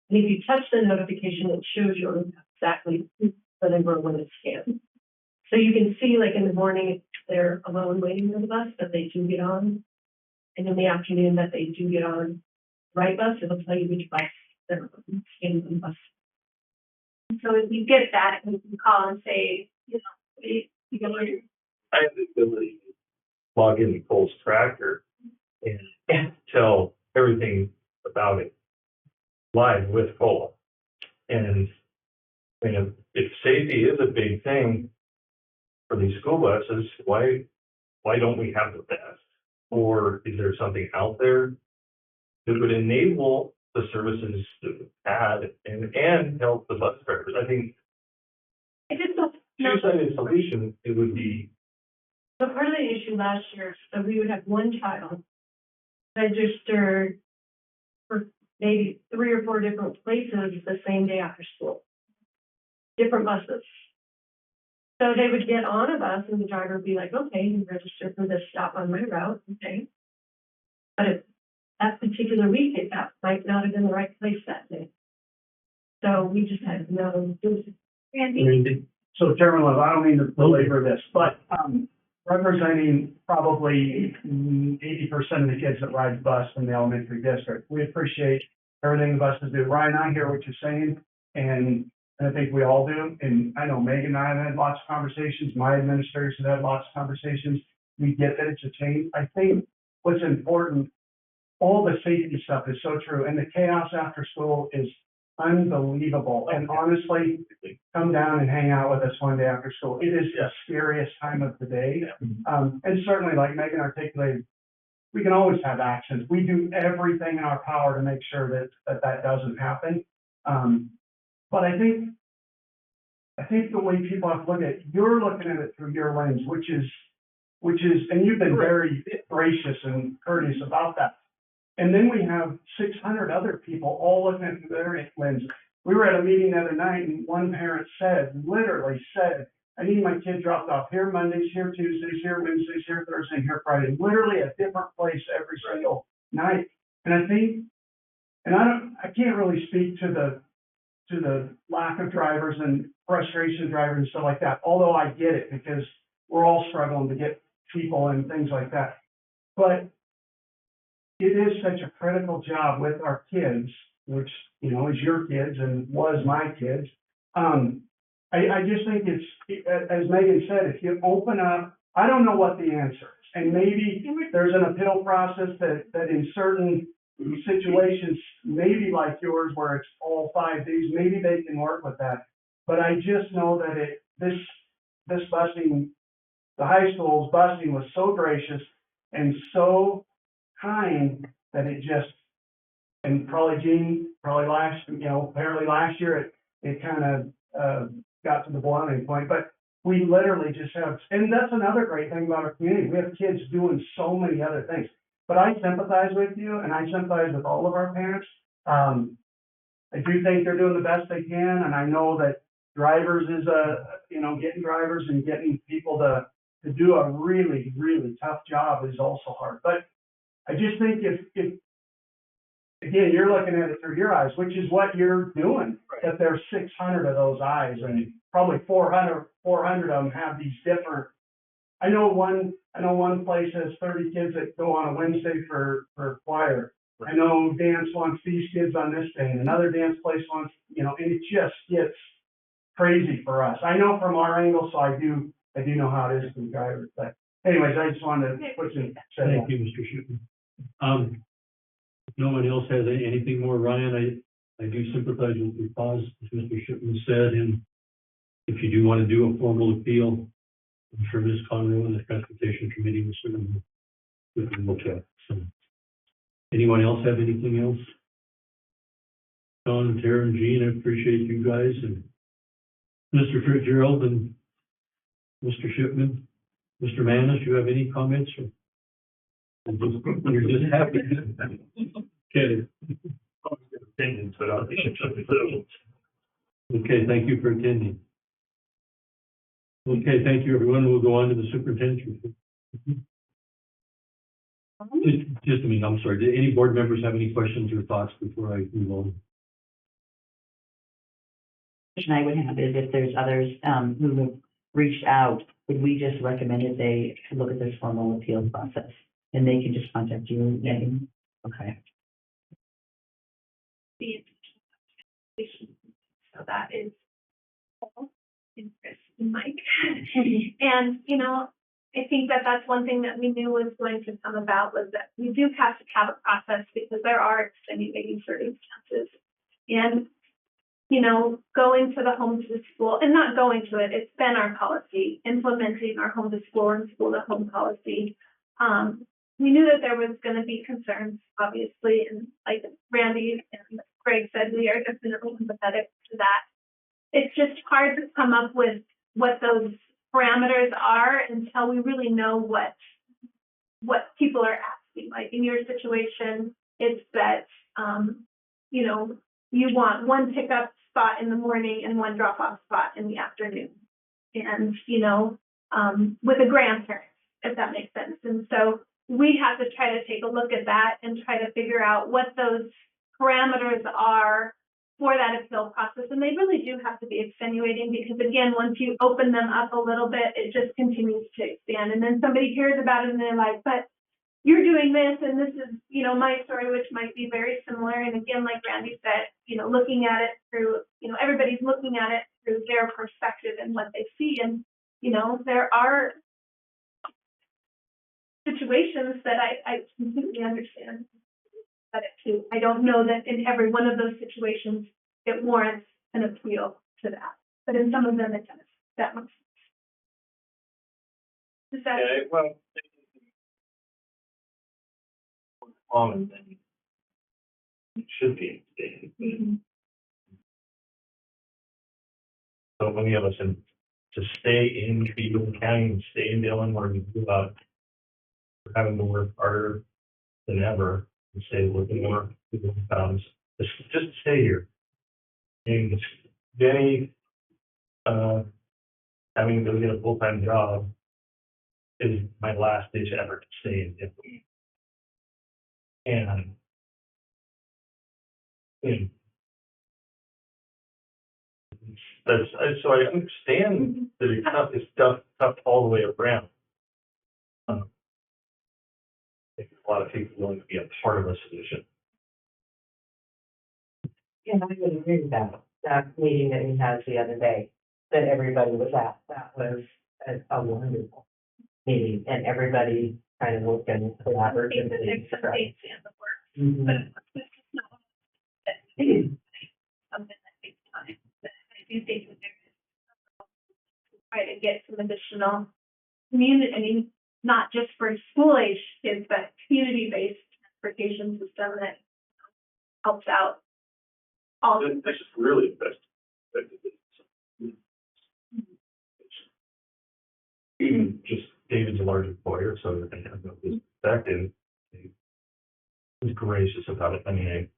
And if you touch the notification, it shows you exactly the number when it's scanned. So you can see, like, in the morning, if they're alone waiting for the bus, that they do get on. And in the afternoon, that they do get on the right bus, it'll tell you which bus they're in the bus. So if you get that, you can call and say, you know, you can learn. I have the ability to log into Cole's Tracker and tell everything about it live with Cole. And if safety is a big thing for these school buses, why don't we have the best? Or is there something out there that would enable the services that we've had and help the bus drivers? I think I just don't know. two-sided solution, it would be. So part of the issue last year, so we would have one child registered for maybe 3 or 4 different places the same day after school. Different buses. So they would get on a bus and the driver would be like, okay, you registered for this stop on my route, okay. But if that particular week, that might not have been the right place that day. So we just had no. Randy, So Chairman Love, I don't mean to belabor this, but, representing probably 80% of the kids that ride the bus in the elementary district, we appreciate everything the buses do. Ryan, I hear what you're saying, and I think we all do. And I know Megan and I have had lots of conversations. My administrators have had lots of conversations. We get that it's a change. I think what's important, all the safety stuff is so true, and the chaos after school is unbelievable. And honestly, come down and hang out with us one day after school. It is the scariest time of the day. And certainly, like Megan articulated, we can always have actions. We do everything in our power to make sure that doesn't happen. But I think the way people have to look at it, you're looking at it through your lens, which is, and you've been very gracious and courteous about that. And then we have 600 other people all looking at it through their lens. We were at a meeting the other night and one parent literally said, I need my kid dropped off here Mondays, here Tuesdays, here Wednesdays, here Thursday, and here Friday, literally a different place every single night. And I think, and I can't really speak to the lack of drivers and frustration of drivers and stuff like that, although I get it because we're all struggling to get people and things like that. But it is such a critical job with our kids, which, you know, is your kids and was my kids. I just think it's, as Megan said, if you open up, I don't know what the answer is. And maybe there's an appeal process that in certain situations, maybe like yours, where it's all 5 days, maybe they can work with that. But I just know that this busing, the high school's busing was so gracious and so kind that it just, and probably Gene, apparently last year it kind of got to the boiling point, but we literally just have, and that's another great thing about our community. We have kids doing so many other things. But I sympathize with you, and I sympathize with all of our parents. I do think they're doing the best they can, and I know that drivers is getting drivers and getting people to do a really, really tough job is also hard. But I just think if again, you're looking at it through your eyes, which is what you're doing, that there's 600 of those eyes, and probably 400 of them have these different. I know one place has 30 kids that go on a Wednesday for choir. I know dance wants these kids on this day, and another dance place wants, and it just gets crazy for us. I know from our angle, so I do know how it is for the drivers. But anyways, I just wanted to put some. Thank you, Mr. Shipman. If no one else has anything more, Ryan, I do sympathize with your cause, as Mr. Shipman said, and if you do want to do a formal appeal, I'm sure Ms. Conroe and the Transportation Committee will certainly look at it. So, anyone else have anything else? Don, Tara, and Jean, I appreciate you guys, and Mr. Fitzgerald and Mr. Shipman, Mr. Manis, you have any comments? You're just happy. Okay. Opinions, but I think Okay, thank you for attending. Okay, thank you, everyone. We'll go on to the superintendent's report. Just, I mean, I'm sorry, did any board members have any questions or thoughts before I move on? Question I would have is if there's others, who have reached out, would we just recommend that they look at this formal appeal process? And they can just contact you, Megan? Okay. The so that is Paul and Chris and Mike. And, you know, I think that that's one thing that we knew was going to come about was that we do have to have a process because there are extenuating circumstances. And, you know, going to the home to school and not going to it, it's been our policy, implementing our home to school and school to home policy. We knew that there was going to be concerns, obviously, and like Randy and Greg said, we are definitely empathetic to that. It's just hard to come up with what those parameters are until we really know what people are asking. Like in your situation, it's that, you know, you want one pickup spot in the morning and one drop-off spot in the afternoon. And, you know, with a grandparent, if that makes sense. And so we have to try to take a look at that and try to figure out what those parameters are for that appeal process. And they really do have to be extenuating because, again, once you open them up a little bit, it just continues to expand. And then somebody hears about it and they're like, but you're doing this and this is, you know, my story, which might be very similar. And again, like Randy said, you know, looking at it through, you know, everybody's looking at it through their perspective and what they see. And, you know, there are situations that I completely understand that too. I don't know that in every one of those situations it warrants an appeal to that, but in some of them it does. That makes sense. Does that? Yeah, well, common thing. It should be. Mhm. So many of us in, to stay in Cleveland County and stay in Dillon where we grew up, we're having to work harder than ever and stay looking more pounds. Just stay here. And Jenny, having to go get a full-time job is my last ditch effort to stay in Dillon. And so I understand that it's tough all the way around. I think a lot of people willing to be a part of a solution. And I would agree with that. That meeting that we had the other day, that everybody was at, that was a wonderful meeting, and everybody kind of worked in collaboratively. There's some dates in the works, Mhm. but it's just not something that takes time. But I do think that there's try to get some additional community, I mean, not just for school age kids, but community-based transportation system that helps out all. This is really the best. Even just David's a large employer, so I have no perspective. He was gracious about it. I mean,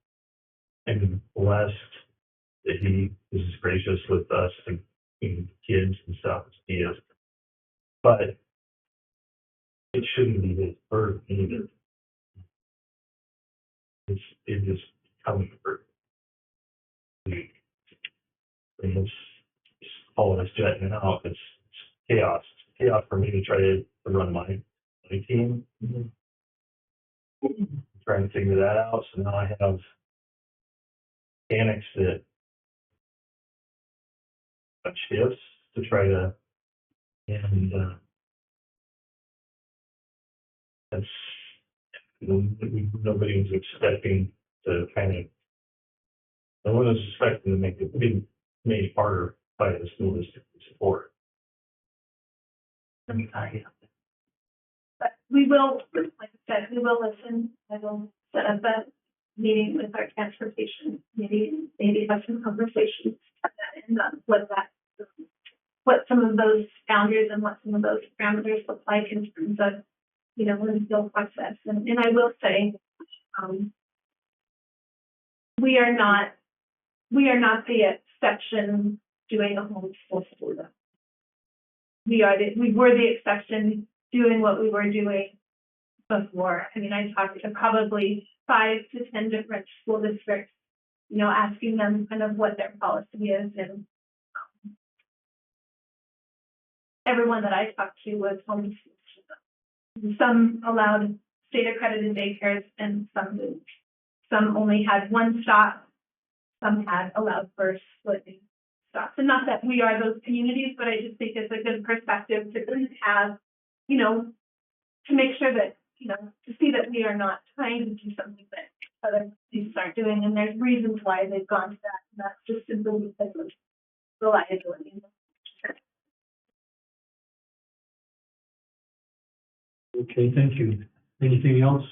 I'm blessed that he is gracious with us and kids and stuff as he is. But it shouldn't be his burden either. It just comes for it's all of us jetting out. It's chaos. It's chaos for me to try to run my team. Trying to figure that out. So now I have mechanics that shifts to try to, and that's nobody was expecting to kind of. No one was expecting to make it be made harder by the school district support. But we will, like I said, we will listen. I will set up a meeting with our transportation committee, maybe have some conversations and what some of those boundaries and what some of those parameters look like in terms of, you know, the appeal process. And I will say, we are not the exception doing a homeschool school. We were the exception doing what we were doing before. I mean, I talked to probably 5 to 10 different school districts, you know, asking them kind of what their policy is, and everyone that I talked to was homeschooled. Some allowed state accredited daycares and some didn't. Some only had one stop, some had allowed for splitting stops. And not that we are those communities, but I just think it's a good perspective to have, you know, to make sure that, you know, to see that we are not trying to do something that other cities aren't doing, and there's reasons why they've gone to that, and that's just simply because of reliability. Okay, thank you. Anything else?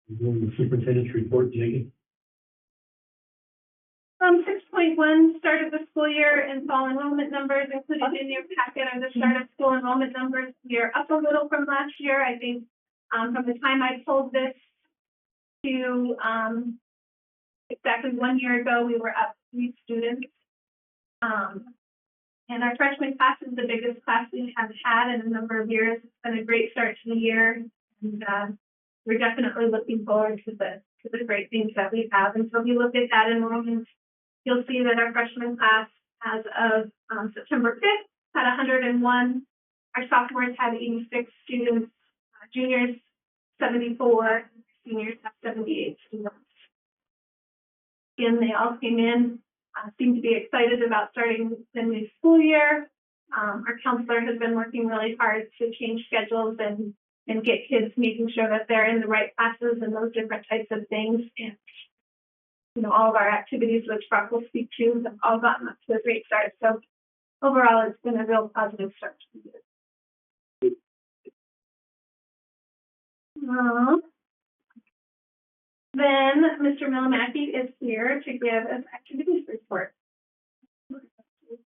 The superintendent's report, Jackie? 6.1, start of the school year and fall enrollment numbers included in your packet are the start of school enrollment numbers. We are up a little from last year. I think from the time I pulled this to exactly 1 year ago, we were up 3 students. And our freshman class is the biggest class we have had in a number of years. It's been a great start to the year, and we're definitely looking forward to the great things that we have. And so if you look at that enrollment, you'll see that our freshman class, as of September 5th, had 101. Our sophomores had 86 students, juniors 74, seniors have 78 students. Again, they all came in, seem to be excited about starting the new school year. Our counselor has been working really hard to change schedules and get kids, making sure that they're in the right classes and those different types of things. And, you know, all of our activities, which Brock will speak to, have all gotten up to a great start. So overall, it's been a real positive start to the year. Then Mr. Milamaki is here to give us activities report.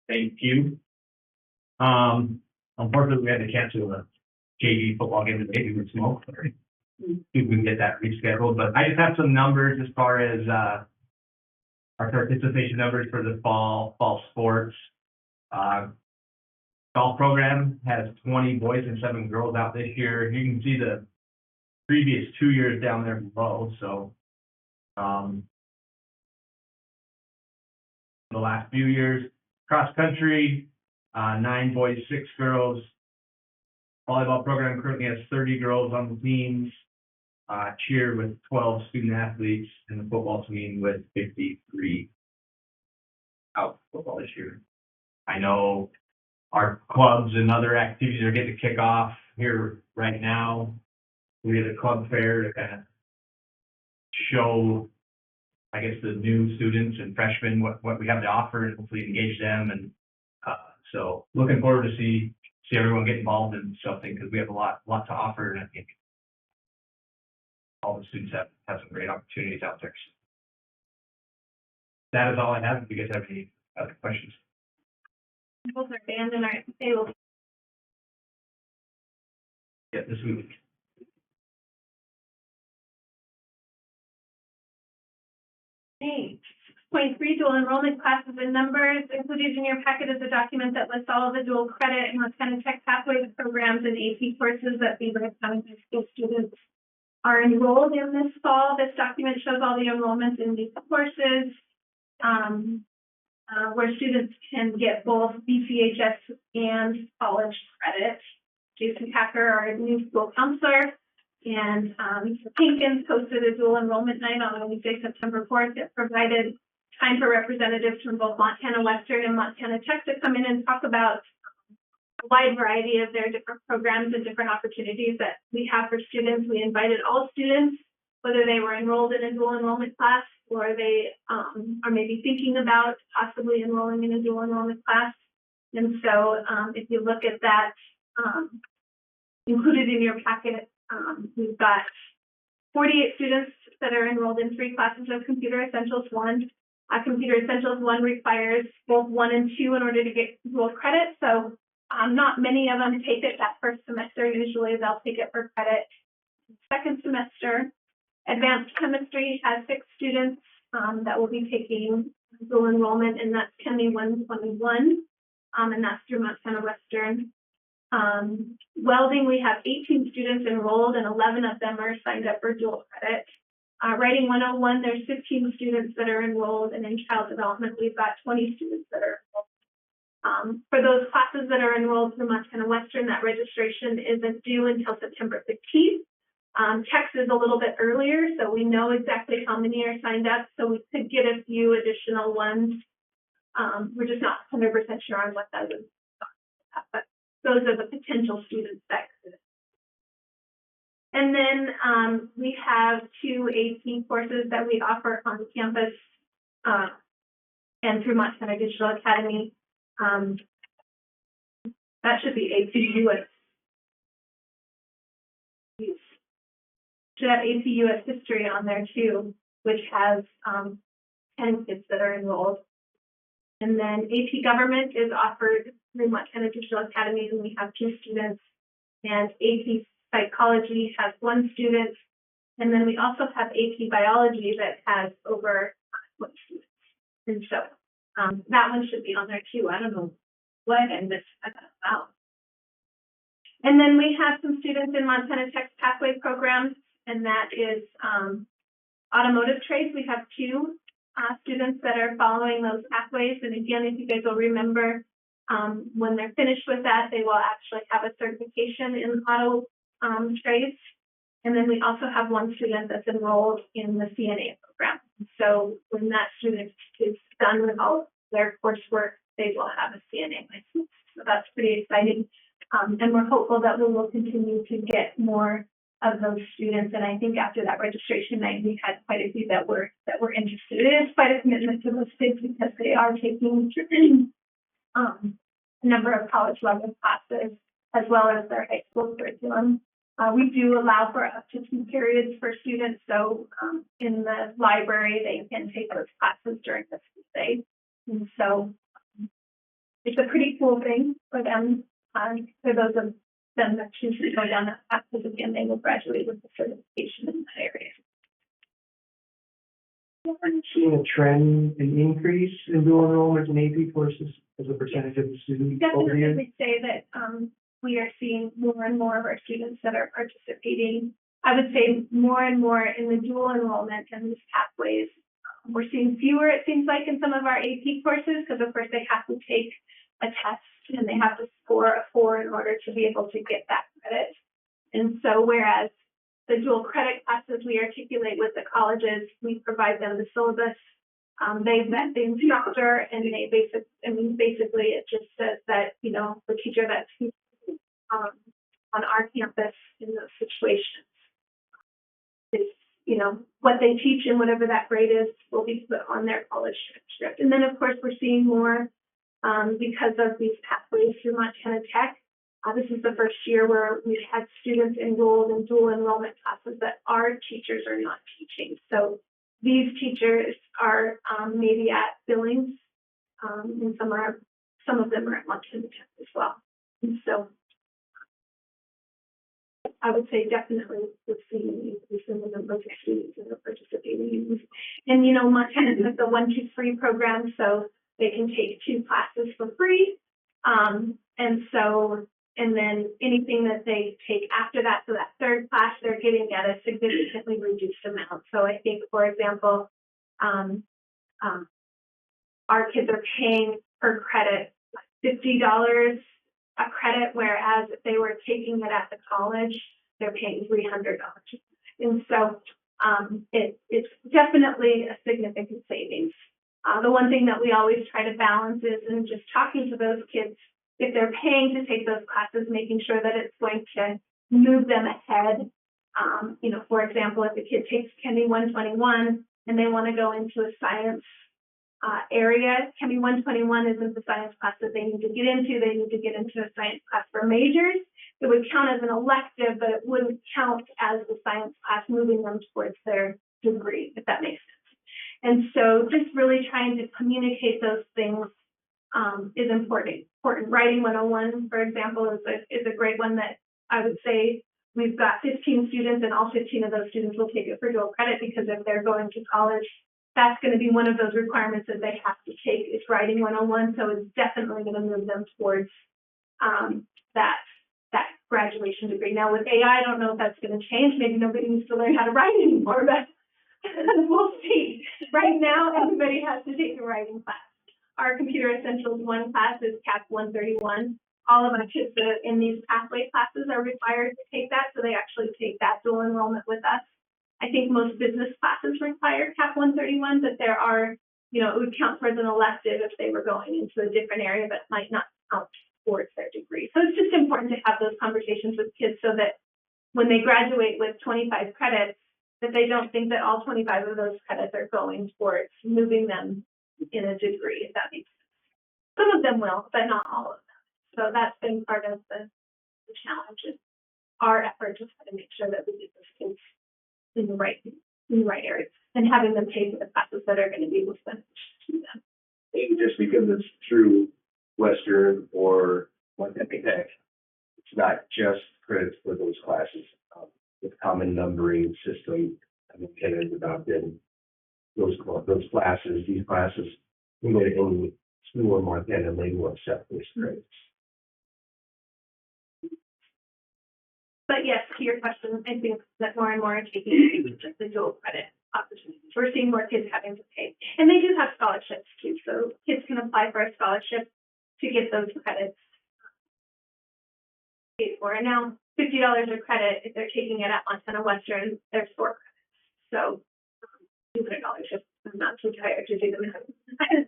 Thank you. Unfortunately, we had to cancel the JV football game today due to smoke. See if we can get that rescheduled, but I just have some numbers as far as our participation numbers for the fall sports. Golf program has 20 boys and 7 girls out this year. You can see the previous 2 years down there below, so the last few years, cross country, 9 boys, 6 girls. Volleyball program currently has 30 girls on the teams. Cheer with 12 student athletes, and the football team with 53 out for football this year. I know our clubs and other activities are getting to kick off here right now. We had a club fair to kind of show, I guess, the new students and freshmen what we have to offer and hopefully engage them. And so looking forward to see everyone get involved in something, because we have a lot to offer, and I think all the students have some great opportunities out there. So that is all I have. If you guys have any other questions. Both our band and our table. Yeah, this week. Hey, 6.3 dual enrollment classes and numbers. Included in your packet is a document that lists all of the dual credit and Montana Tech pathways programs and AP courses that Beaver County High School students are enrolled in this fall. This document shows all the enrollments in these courses, where students can get both BCHS and college credit. Jason Packer, our new school counselor, and Mr. Pinkins hosted a dual enrollment night on Wednesday, September 4th. It provided time for representatives from both Montana Western and Montana Tech to come in and talk about a wide variety of their different programs and different opportunities that we have for students. We invited all students, whether they were enrolled in a dual enrollment class or they are maybe thinking about possibly enrolling in a dual enrollment class. And so if you look at that included in your packet, we've got 48 students that are enrolled in 3 classes of Computer Essentials 1. Computer Essentials 1 requires both 1 and 2 in order to get dual credit. So not many of them take it that first semester. Usually they'll take it for credit second semester. Advanced Chemistry has 6 students that will be taking dual enrollment, and that's Chem 121, and that's through Montana Western. Welding, we have 18 students enrolled and 11 of them are signed up for dual credit. Writing 101, there's 15 students that are enrolled, and in child development, we've got 20 students that are enrolled. For those classes that are enrolled through Montana Western, that registration isn't due until September 15th. Tex is a little bit earlier, so we know exactly how many are signed up, so we could get a few additional ones. We're just not 100% sure on what that is. But those are the potential students that could. And then we have 2 AP courses that we offer on campus and through Montana Digital Academy. That should be AP US. Should have AP US History on there too, which has 10 kids that are enrolled. And then AP Government is offered through Montana Digital Academy, and we have 2 students. And AP Psychology has 1 student. And then we also have AP Biology that has over 20 students. And so that one should be on there too. I don't know what I missed about. And then we have some students in Montana Tech's Pathway programs, and that is automotive trades. We have 2 students that are following those pathways. And again, if you guys will remember, when they're finished with that, they will actually have a certification in auto trades. And then we also have 1 student that's enrolled in the CNA program. So when that student is done with all their coursework, they will have a CNA license. So that's pretty exciting. And we're hopeful that we will continue to get more of those students. And I think after that registration night, we had quite a few that were interested. It is quite a commitment to those kids because they are taking a number of college level classes as well as their high school curriculum. We do allow for up to 2 periods for students. So in the library, they can take those classes during the school day. And so it's a pretty cool thing for them, for those of them that choose to go down that path, because again, they will graduate with the certification in that area. Are you seeing a trend, an increase in dual enrollment in AP courses as a percentage of the students over the years? Definitely say that we are seeing more and more of our students that are participating. I would say more and more in the dual enrollment and these pathways. We're seeing fewer, it seems like, in some of our AP courses, because of course they have to take a test and they have to score a 4 in order to be able to get that credit. And so whereas the dual credit classes we articulate with the colleges, we provide them the syllabus. They've met the instructor, and they basically it just says that, you know, the teacher that's on our campus in those situations is, you know, what they teach and whatever that grade is will be put on their college transcript. And then of course we're seeing more because of these pathways through Montana Tech. This is the first year where we've had students enrolled in dual enrollment classes that our teachers are not teaching. So these teachers are maybe at Billings, and some of them are at Montana Tech as well. And so I would say definitely we've seen an increase in the number of students that are participating. And, you know, Montana has the 1, 2, 3 program, so they can take 2 classes for free. And then anything that they take after that, so that 3rd class, they're getting at a significantly reduced amount. So I think, for example, our kids are paying per credit $50 a credit, whereas if they were taking it at the college, they're paying $300. And so it's definitely a significant savings. The one thing that we always try to balance is in just talking to those kids, if they're paying to take those classes, making sure that it's going to move them ahead. You know, for example, if a kid takes Chem 121 and they want to go into a science area, Chem 121 isn't the science class that they need to get into. They need to get into a science class for majors. It would count as an elective, but it wouldn't count as the science class moving them towards their degree, if that makes sense. And so just really trying to communicate those things is important. Writing 101, for example, is a great one that I would say we've got 15 students, and all 15 of those students will take it for dual credit, because if they're going to college, that's going to be one of those requirements that they have to take is writing 101. So it's definitely going to move them towards that graduation degree. Now with AI, I don't know if that's gonna change, maybe nobody needs to learn how to write anymore, but we'll see. Right now, everybody has to take a writing class. Our Computer Essentials 1 class is CAP 131. All of our kids that are in these pathway classes are required to take that, so they actually take that dual enrollment with us. I think most business classes require CAP 131, but there are, you know, it would count towards an elective if they were going into a different area, but might not count towards their degree. So it's just important to have those conversations with kids so that when they graduate with 25 credits, that they don't think that all 25 of those credits are going towards moving them in a degree, if that makes sense. Some of them will, but not all of them. So that's been part of the challenge, is our effort to try to make sure that we get those kids in the right areas and having them pay for the classes that are going to be most beneficial to them. Maybe just because it's through Western or Montana Tech, it's not just credits for those classes. With common numbering system, I mean, Canada's adopted those classes, these classes, we go to any school in Montana, and they will accept those credits. But yes, to your question, I think that more and more are taking the dual credit opportunities. We're seeing more kids having to pay. And they do have scholarships too, so kids can apply for a scholarship to get those credits paid for. And now $50 a credit, if they're taking it at Montana Western, there's 4 credits. So $200 if I'm not too tired to do the math.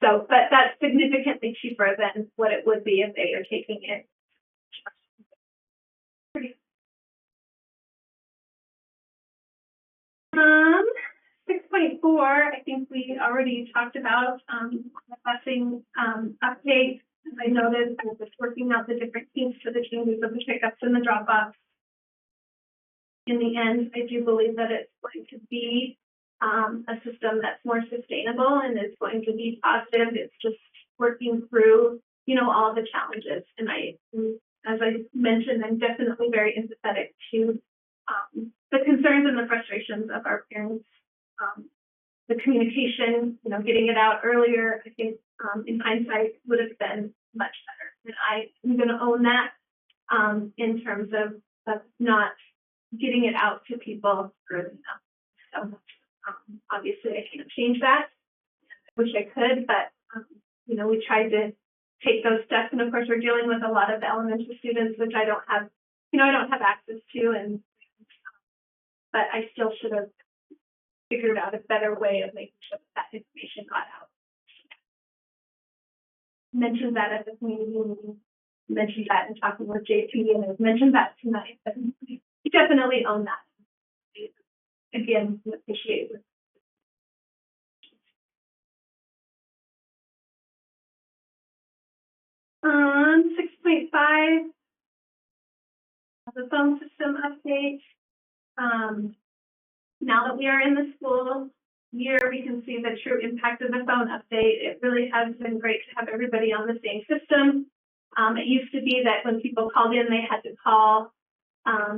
So, but that's significantly cheaper than what it would be if they are taking it. 6.4, I think we already talked about, the busing, update. As I noted, I was just working out the different teams for the changes of the pickups and the drop offs. In the end, I do believe that it's going to be, a system that's more sustainable and is going to be positive. It's just working through, you know, all the challenges. And as I mentioned, I'm definitely very empathetic to the concerns and the frustrations of our parents. The communication, you know, getting it out earlier, I think in hindsight would have been much better. And I'm going to own that in terms of not getting it out to people early enough. So obviously I can't change that. I wish I could, but you know, we tried to take those steps, and of course we're dealing with a lot of elementary students, which I don't have access to, but I still should have figured out a better way of making sure that information got out. Mentioned that at the community meeting, mentioned that in talking with JP, and I've mentioned that tonight, but we definitely own that. Again, appreciate it. On 6.5, the phone system update. Now that we are in the school year, we can see the true impact of the phone update. It really has been great to have everybody on the same system. It used to be that when people called in, they had to call,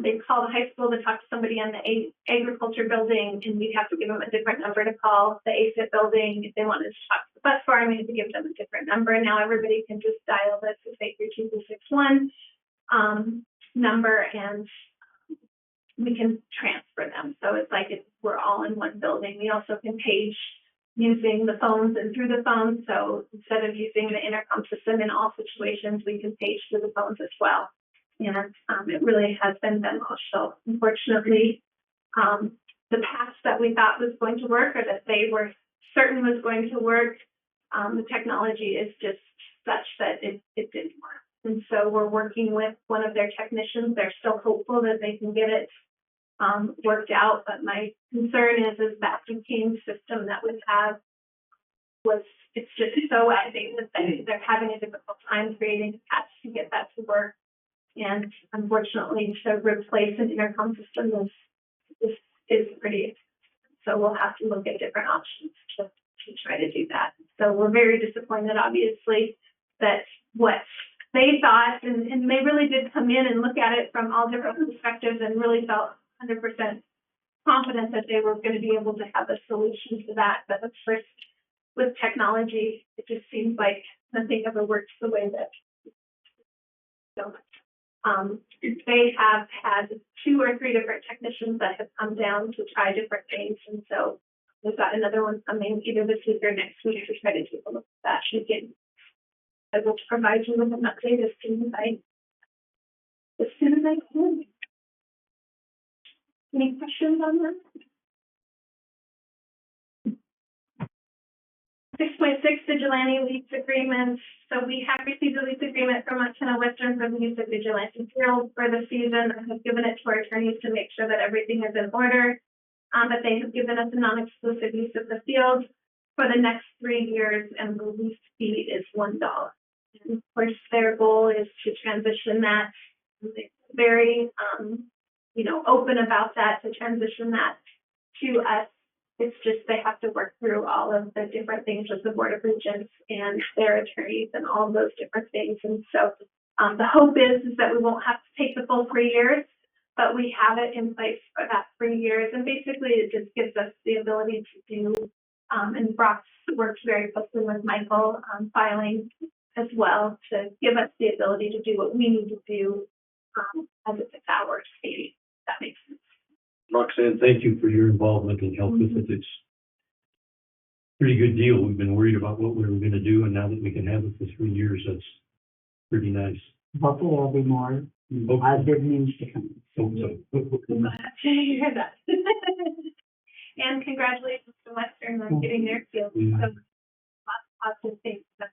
they'd call the high school to talk to somebody in the agriculture building, and we'd have to give them a different number to call the ASIP building. If they wanted to talk to the bus farm, we had to give them a different number. And now everybody can just dial the 683-2261 number, and we can transfer them. So it's like we're all in one building. We also can page using the phones and through the phones. So instead of using the intercom system in all situations, we can page through the phones as well. And it really has been beneficial. Unfortunately, the path that we thought was going to work, or that they were certain was going to work, the technology is just such that it didn't work. And so we're working with one of their technicians. They're still hopeful that they can get it worked out. But my concern is that Duquesne system that we have it's just so outdated that they're having a difficult time creating a patch to get that to work. And unfortunately, to replace an intercom system is pretty expensive. So we'll have to look at different options to try to do that. So we're very disappointed, obviously, that what they thought, and they really did come in and look at it from all different perspectives and really felt 100% confident that they were going to be able to have a solution to that. But of course, with technology, it just seems like nothing ever works the way that. So They have had 2 or 3 different technicians that have come down to try different things, and so we've got another one coming either this week or next week to try to take a look at that. I will provide you with an update as soon as I can. Any questions on that? 6.6 vigilante lease agreements. So we have received a lease agreement from Montana Western for the use of vigilante field for the season. I have given it to our attorneys to make sure that everything is in order. But they have given us a non-exclusive use of the field for the next 3 years, and the lease fee is $1. And of course, their goal is to transition that. They're very, open about that, to transition that to us. It's just they have to work through all of the different things with the Board of Regents and their attorneys and all of those different things. And so the hope is that we won't have to take the full 3 years, but we have it in place for that 3 years. And basically, it just gives us the ability to do, and Brock works very closely with Michael filing as well to give us the ability to do what we need to do as a 6-hour stadium. That makes sense. Roxanne, thank you for your involvement and help with it. It's a pretty good deal. We've been worried about what we were gonna do, and now that we can have it for 3 years, that's pretty nice. Hopefully there'll be more positive news to come. Hope so. I'm glad to hear that. And congratulations to Western on getting their field. So lots of positive things. That's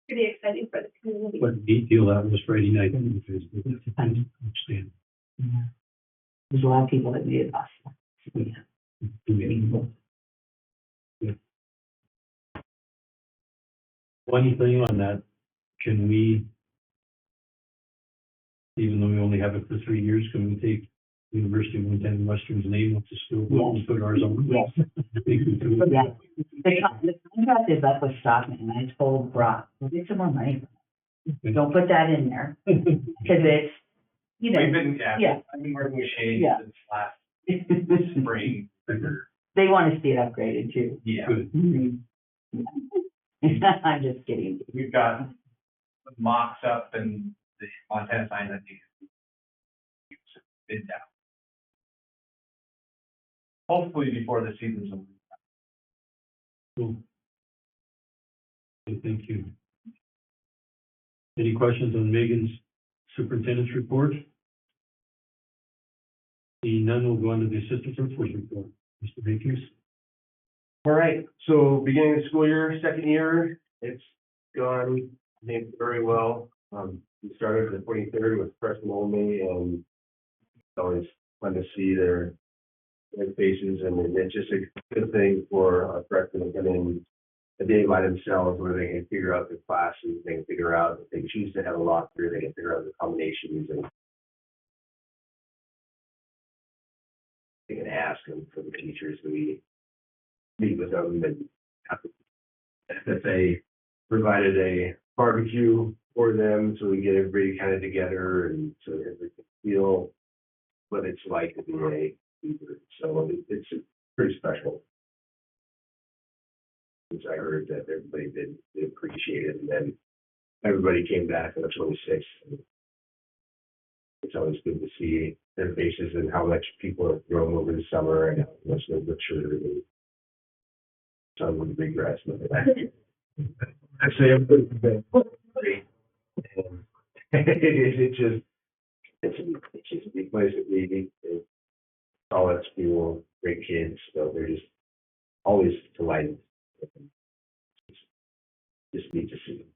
pretty exciting for the community. What a neat deal that was Friday night. I understand. Yeah. There's a lot of people that need us. One thing on that, can we, even though we only have it for 3 years, can we take University of Montana Western's name off the school and put ours on? Yes. Yeah. The contract is up with Stockman, and I told Brock, we'll get some more money. Don't put that in there, because it's, We've been, yeah. I've been working with Shane Yeah. since last spring. They want to see it upgraded too. Yeah, I'm just kidding. we've got mocks up and the Montana sign that you bid down. Hopefully before the season's over. Cool. Okay, thank you. Any questions on Megan's superintendent's report? Seeing none, we'll go on to the assistant principal's report. Mr. Bakers? All right, so beginning of the school year, second year, it's gone, I think, very well. We started the 23rd with freshmen only, and it's always fun to see their faces, and it's just a good thing for a freshman to come in a day by themselves where they can figure out the classes, they can figure out if they choose to have a locker, they can figure out the combinations, and they can ask them for the teachers. We meet with them, and that they provided a barbecue for them, so we get everybody kind of together, and so everybody can feel what it's like to be a leader. So it's pretty special. Since I heard that everybody did appreciate it, and then everybody came back on the 26th. It's always good to see their faces and how much people have grown over the summer and how much they've matured. And some would regress. I say everybody's been great. And it's just a big place to be. It's solid school, great kids. So they're just always delighted. Just neat to see.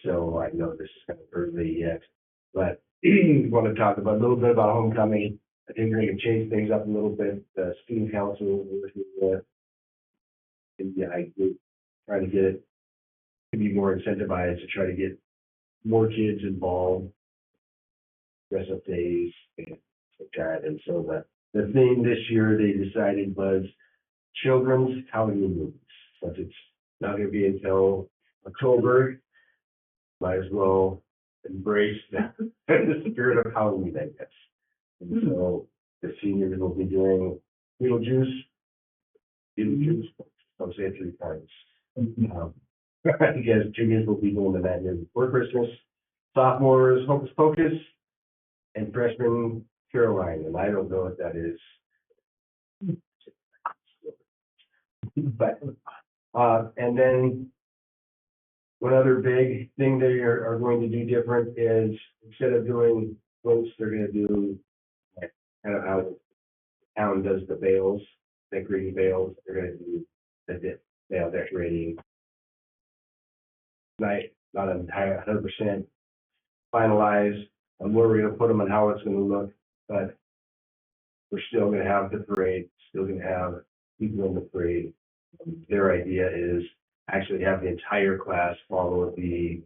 So I know this is kind of early yet, but want to talk about a little bit about homecoming. I think we're going to change things up a little bit. The student council, I would try to get it to be more incentivized to try to get more kids involved, dress up days, and like that. And so the theme this year they decided was children's Halloween movies. Since it's not going to be until October, might as well embrace the spirit of Halloween, I guess. And so the seniors will be doing Beetlejuice. I'll say it 3 times. I guess juniors will be doing the Nightmare Before Christmas. sophomores Hocus Pocus, and freshman Caroline, and I don't know what that is. But, and then one other big thing they are going to do different is instead of doing floats, they're gonna do like kind of how the town does the bales, decorating bales, they're gonna do the bale decorating. Not entire 100% finalized on where we're gonna put them and how it's gonna look, but we're still gonna have the parade, still gonna have people in the parade. Their idea is actually have the entire class follow the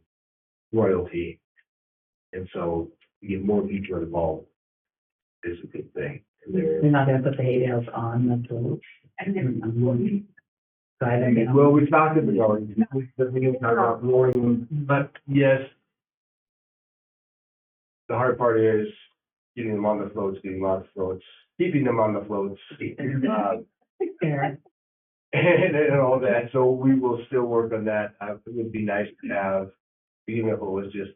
royalty. And so you get more people involved is a good thing. And They're not gonna put the hay bales on the floats. Drive them down. well, we talked about, we can talk about mooring, but yes. The hard part is getting them on the floats, getting them on the floats, keeping them on the floats. Fair. And all that, so we will still work on that. It would be nice to have, even if it was just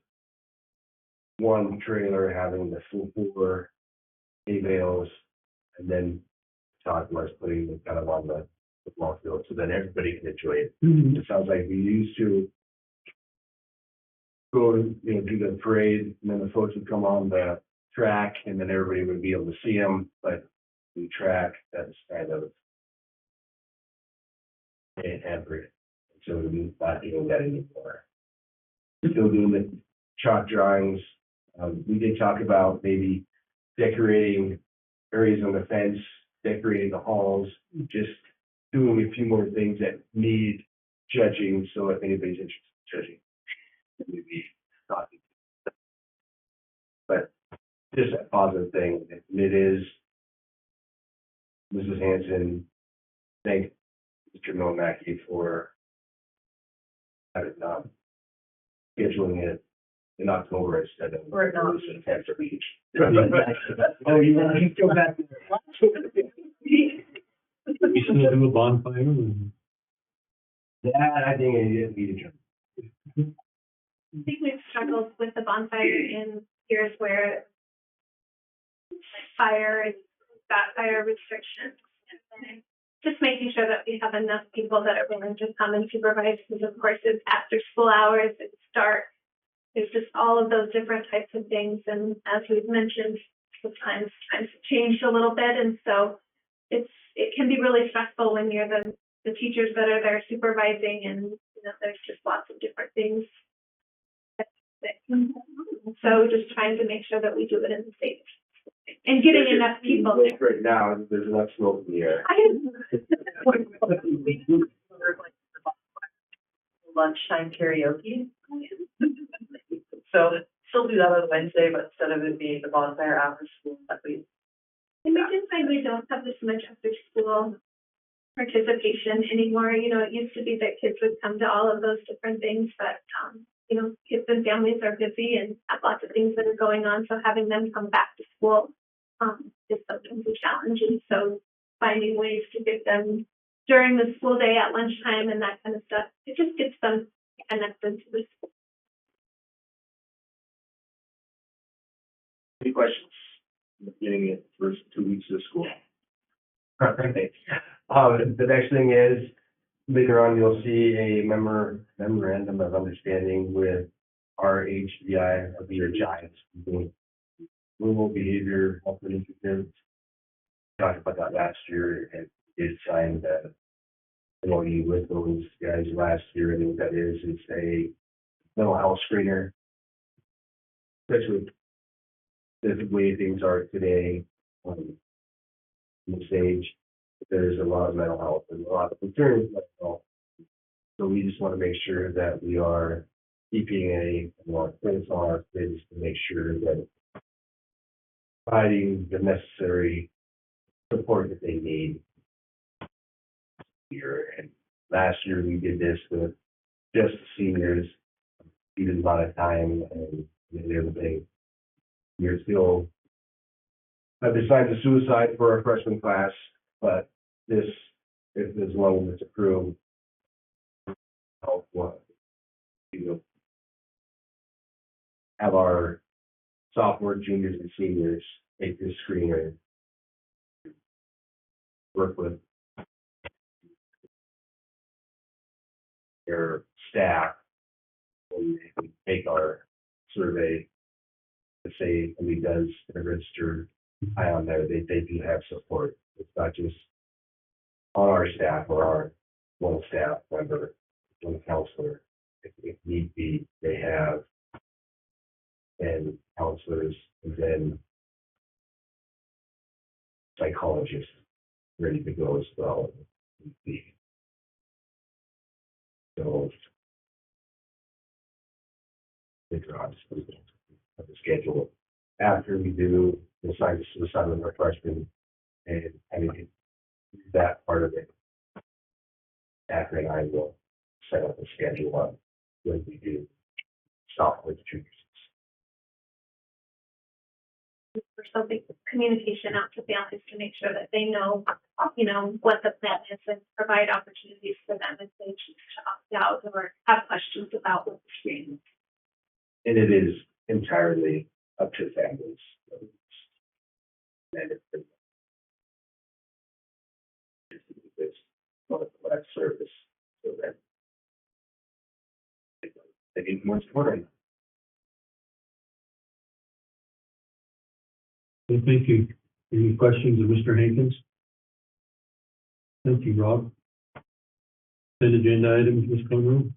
one trailer having the full 4 hay bales, and then Todd was putting them kind of on the football field, so then everybody can enjoy it. Mhm. It sounds like we used to go, do the parade, and then the floats would come on the track, and then everybody would be able to see them, but the track, that's kind of hampered. So we're not doing that anymore. Still doing the chalk drawings. We did talk about maybe decorating areas on the fence, decorating the halls, just doing a few more things that need judging. So if anybody's interested in judging, maybe talking. But just a positive thing. And it is Mrs. Hanson, thank Mr. Milmacki for scheduling it in October instead of. Or not. After each. Oh, you want to go back? We still do a bonfire and That, I think it needed to. I think we've struggled with the bonfire in years where fire and fire restrictions. And just making sure that we have enough people that are willing to come and supervise, because of course it's after school hours, it's dark. There's just all of those different types of things, and as we've mentioned, times have changed a little bit, and so it can be really stressful when you're the teachers that are there supervising, and there's just lots of different things. So just trying to make sure that we do it in the safe and getting enough people there. Right now, there's enough smoke in the air. Lunchtime karaoke. So still do that on Wednesday, but instead of it being the bonfire after school, that we. And we just find we don't have this much after school participation anymore. It used to be that kids would come to all of those different things, but kids and families are busy and have lots of things that are going on. So having them come back to school is sometimes a challenge. And so finding ways to get them during the school day at lunchtime and that kind of stuff, it just gets them connected to the school. Any questions? Getting it first 2 weeks of school. The next thing is, later on, you'll see a memorandum of understanding with our HBI, of your Giants. Rural Behavior Health Initiative. Talked about that last year and did sign the MOU with those guys last year. And what that is, it's a mental health screener. Especially the way things are today, in this age, there's a lot of mental health and a lot of concerns with mental health. So we just want to make sure that we are keeping a more focus on our kids to make sure that providing the necessary support that they need. Here and last year we did this with just the seniors, even a lot of time and everything. We're still have decided to suicide for our freshman class, but this, if as long as it's approved, help what have our sophomore, juniors, and seniors take this screener, work with their staff when they take our survey to say somebody does register high on there, they do have support. It's not just on our staff or our one staff member, one counselor. If need be, they have and counselors and then psychologists ready to go as well. if need be. So they draw of the schedule after we do the science to the side of our freshman and I mean that part of it. After and I will set up a schedule on when we do stop with juniors. For something, communication out to families to make sure that they know, what the plan is and provide opportunities for them if they choose to opt out or have questions about what the screen is. And it is entirely up to families. And it's one of the last service, so that they need more support. Well, thank you. Any questions of Mr. Hankins? Thank you, Rob. Then agenda items, Ms. Conroe?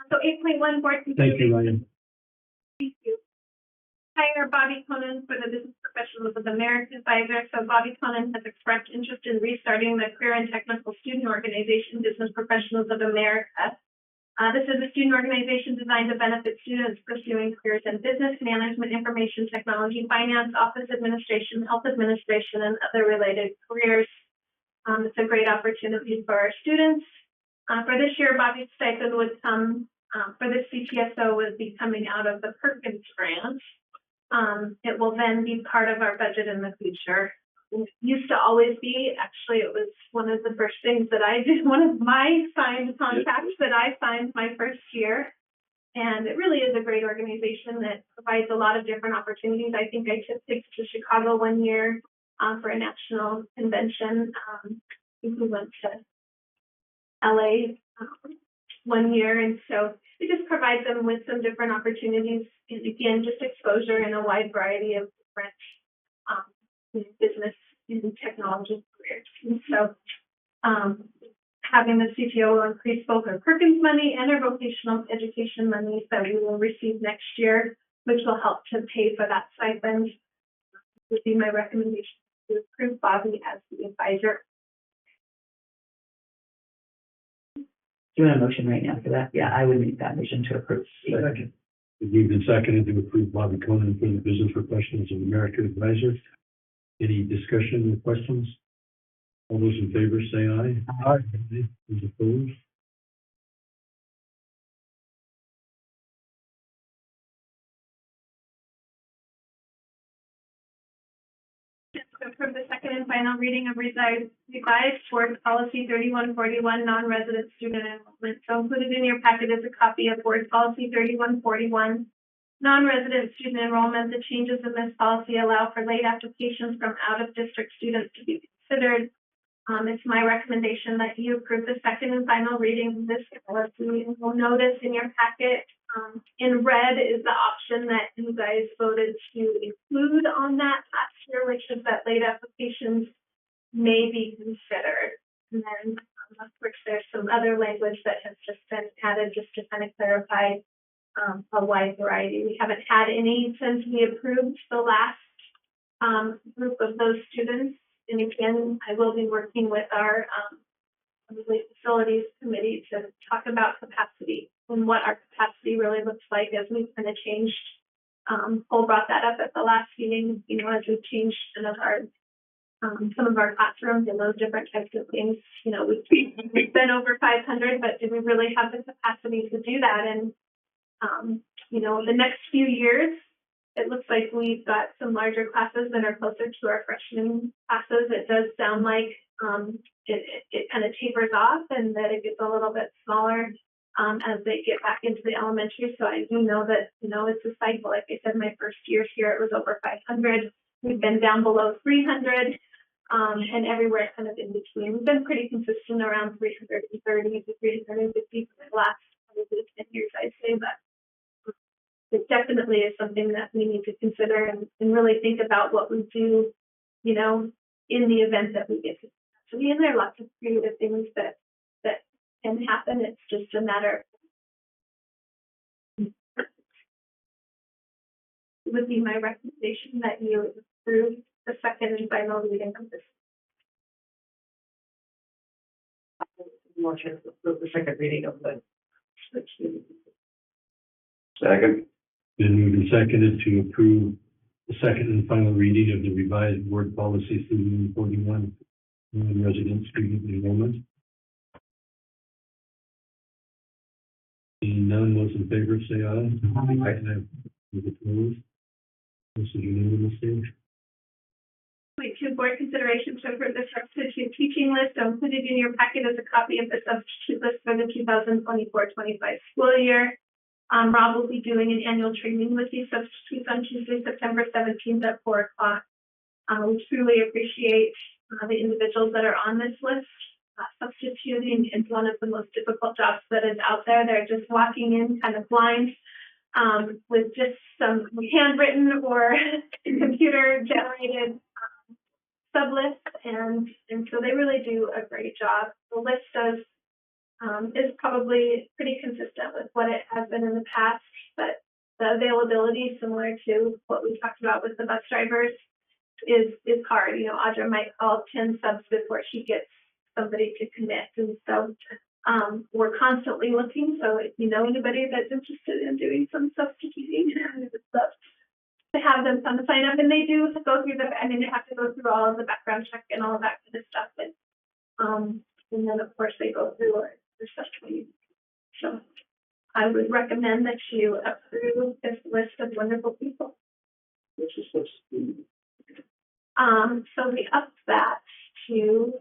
So 8.1 board. Thank you, Ryan. Thank you. Hire Bobby Conan for the Business Professionals of America Advisor. So Bobby Conan has expressed interest in restarting the Career and Technical Student Organization, Business Professionals of America. This is a student organization designed to benefit students pursuing careers in business, management, information technology, finance, office administration, health administration, and other related careers. It's a great opportunity for our students. For this year, Bobby's stipend would come, for this CTSO would be coming out of the Perkins grant. It will then be part of our budget in the future. It used to always be, actually, it was one of the first things that I did, one of my signed contracts that I signed my first year. And it really is a great organization that provides a lot of different opportunities. I think I took it to Chicago one year for a national convention. We went to LA one year, and so it just provides them with some different opportunities, and again, just exposure in a wide variety of different business and technology careers. And so having the CTO will increase both our Perkins money and our vocational education money that we will receive next year, which will help to pay for that stipend. Would be my recommendation to approve Bobby as the advisor. Do you want a motion right now for that? Yeah, I would make that motion to approve. Second. Moved and seconded to approve Bobby Conan for the Business Professionals of America Advisor. Any discussion or questions? All those in favor say aye. Aye. Those opposed? To approve the second and final reading of revised board policy 3141, non-resident student enrollment. So included in your packet is a copy of board policy 3141, non-resident student enrollment. The changes in this policy allow for late applications from out-of-district students to be considered. It's my recommendation that you approve the second and final reading of this policy. And you'll notice in your packet, in red is the option that you guys voted to include on that last year, which is that late applications may be considered. And then, of course, there's some other language that has just been added just to kind of clarify a wide variety. We haven't had any since we approved the last group of those students. And again, I will be working with our facilities committee to talk about capacity and what our capacity really looks like as we've kind of changed. Cole brought that up at the last meeting, as we've changed some of our classrooms and those different types of things. We've been over 500, but do we really have the capacity to do that? And, the next few years, it looks like we've got some larger classes that are closer to our freshman classes. It does sound like it kind of tapers off and that it gets a little bit smaller as they get back into the elementary. So I do know that, it's a cycle. Like I said, my first year here, it was over 500. We've been down below 300, and everywhere kind of in between. We've been pretty consistent around 330 to 350 for the last probably 10 years, I'd say, but it definitely is something that we need to consider and really think about what we do, in the event that we get to. So, there are lots of creative things that can happen. It's just a matter. It would be my recommendation that you approve the second and final reading of this. Motion to approve the second reading of the. Second. Been moved and seconded to approve the second and final reading of the revised board policy 41, non-resident student enrollment. Seeing none, those in favor say aye. Aye. Those opposed? This is unanimous. Point two, board consideration to approve the substitute teaching list. Included in your packet is a copy of the substitute list for the 2024-25 school year. Rob will be doing an annual training with these substitutes on Tuesday, September 17th at 4 o'clock. We truly appreciate the individuals that are on this list. Substituting is one of the most difficult jobs that is out there. They're just walking in kind of blind with just some handwritten or computer generated sub lists, and so they really do a great job. The list is probably pretty consistent with what it has been in the past, but the availability, similar to what we talked about with the bus drivers, is hard. Audra might call 10 subs before she gets somebody to commit, and so we're constantly looking. So if you know anybody that's interested in doing some substituting, I would love to have them come sign up. And they do go through they have to go through all of the background check and all of that kind of stuff. And then of course they go through our training. So I would recommend that you approve this list of wonderful people. Which is supposed to be. So we upped that to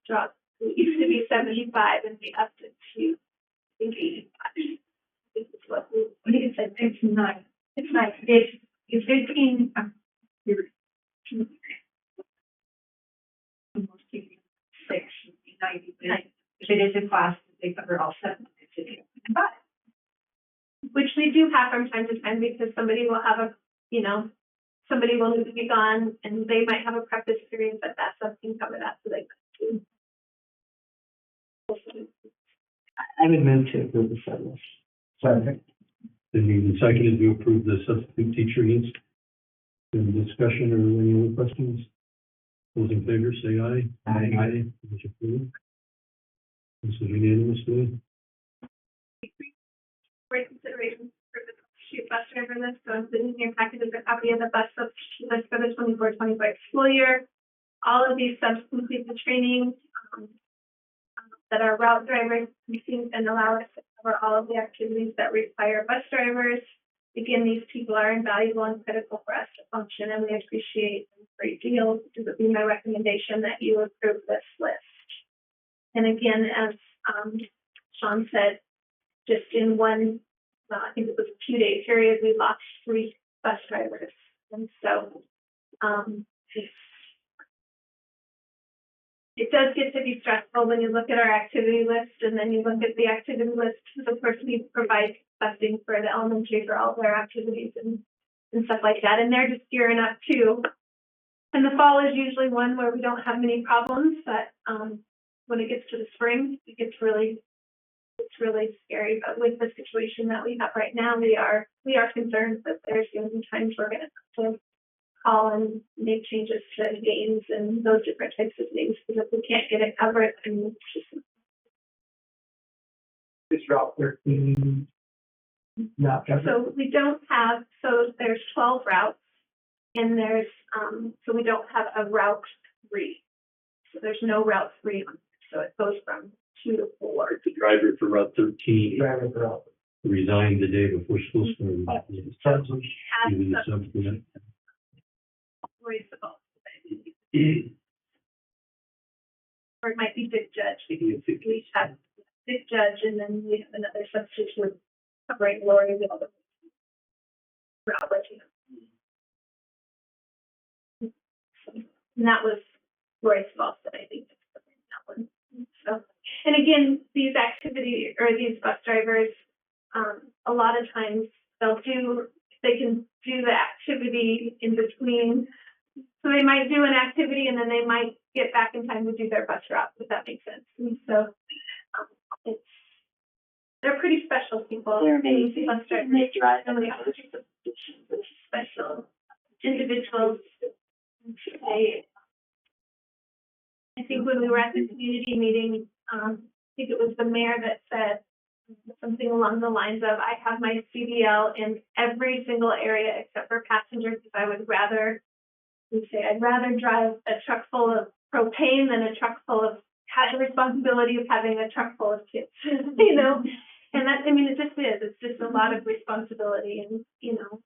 drop. It used to be 75, and we upped it to, I think, 85. I think it's what we said. It's not. It's not. It's 15. Almost 6, 90. If it is a class, they cover all 7. Which we do have from time to time, because somebody will have somebody will need to be gone, and they might have a prep experience, but that's something covered that, so they could do. I would move to approve the sub list. Second. Been moved and seconded to approve the substitute teacher list. Any discussion or any other questions? Those in favor say aye. Aye. Those opposed? This is unanimous. Great consideration for the substitute bus driver list. So included in your packet is a copy of the bus substitute list for the 24-25 school year. All of these subs complete the training that our route drivers complete and allow us to cover all of the activities that require bus drivers. Again, these people are invaluable and critical for us to function, and we appreciate them a great deal. It would be my recommendation that you approve this list. And again, as Sean said, just in one, I think it was a 2-day period, we lost 3 bus drivers. And so it does get to be stressful when you look at our activity list, and then you look at the activity list. Of course, we provide busing for the elementary for all their activities and stuff like that. And they're just gearing up too. And the fall is usually one where we don't have many problems, but when it gets to the spring, it's really scary. But with the situation that we have right now, we are concerned that there's going to be times we're going to have to call and make changes to games and those different types of things, because if we can't get it covered, then it's just. It's Route 13. Not covered. So we don't have, so there's 12 routes, and there's, so we don't have a Route 3. So there's no Route 3 on it. So it goes from 2 to 4. The driver for Route 13 Driver for Route. resigned the day before school started. So we have Even the some subs for that. stories about or it might be Big Judge, because we have Dick Judge, and then we have another substitute covering Lori the other Robert. And that was Royce Boston, I think, that's covering that one. So, and again, these bus drivers, a lot of times they can do the activity in between. So they might do an activity and then they might get back in time to do their bus route, if that makes sense. And so they're pretty special people. They're amazing. Bus drivers. They drive them. Really are special individuals. I think when we were at the community meeting, I think it was the mayor that said something along the lines of, I have my CDL in every single area except for passengers, because I would rather, I'd rather drive a truck full of propane than a truck full of, have the responsibility of having a truck full of kids, you know? And that, I mean, it just is, it's just a lot of responsibility and, you know,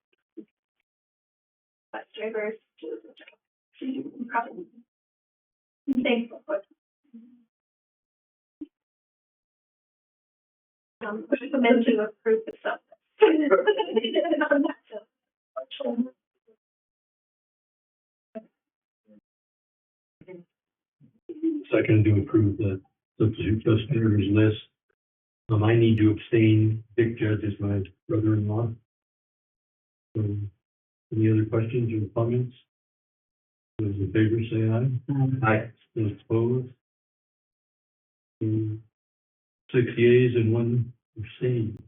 bus drivers, probably thankful for. Recommend you approve the stuff. Second to approve the substitute bus drivers list. I need to abstain. Dick Judge is my brother-in-law. Any other questions or comments? Those in favor say aye. Aye. Those opposed? 6 yeas and 1 abstain.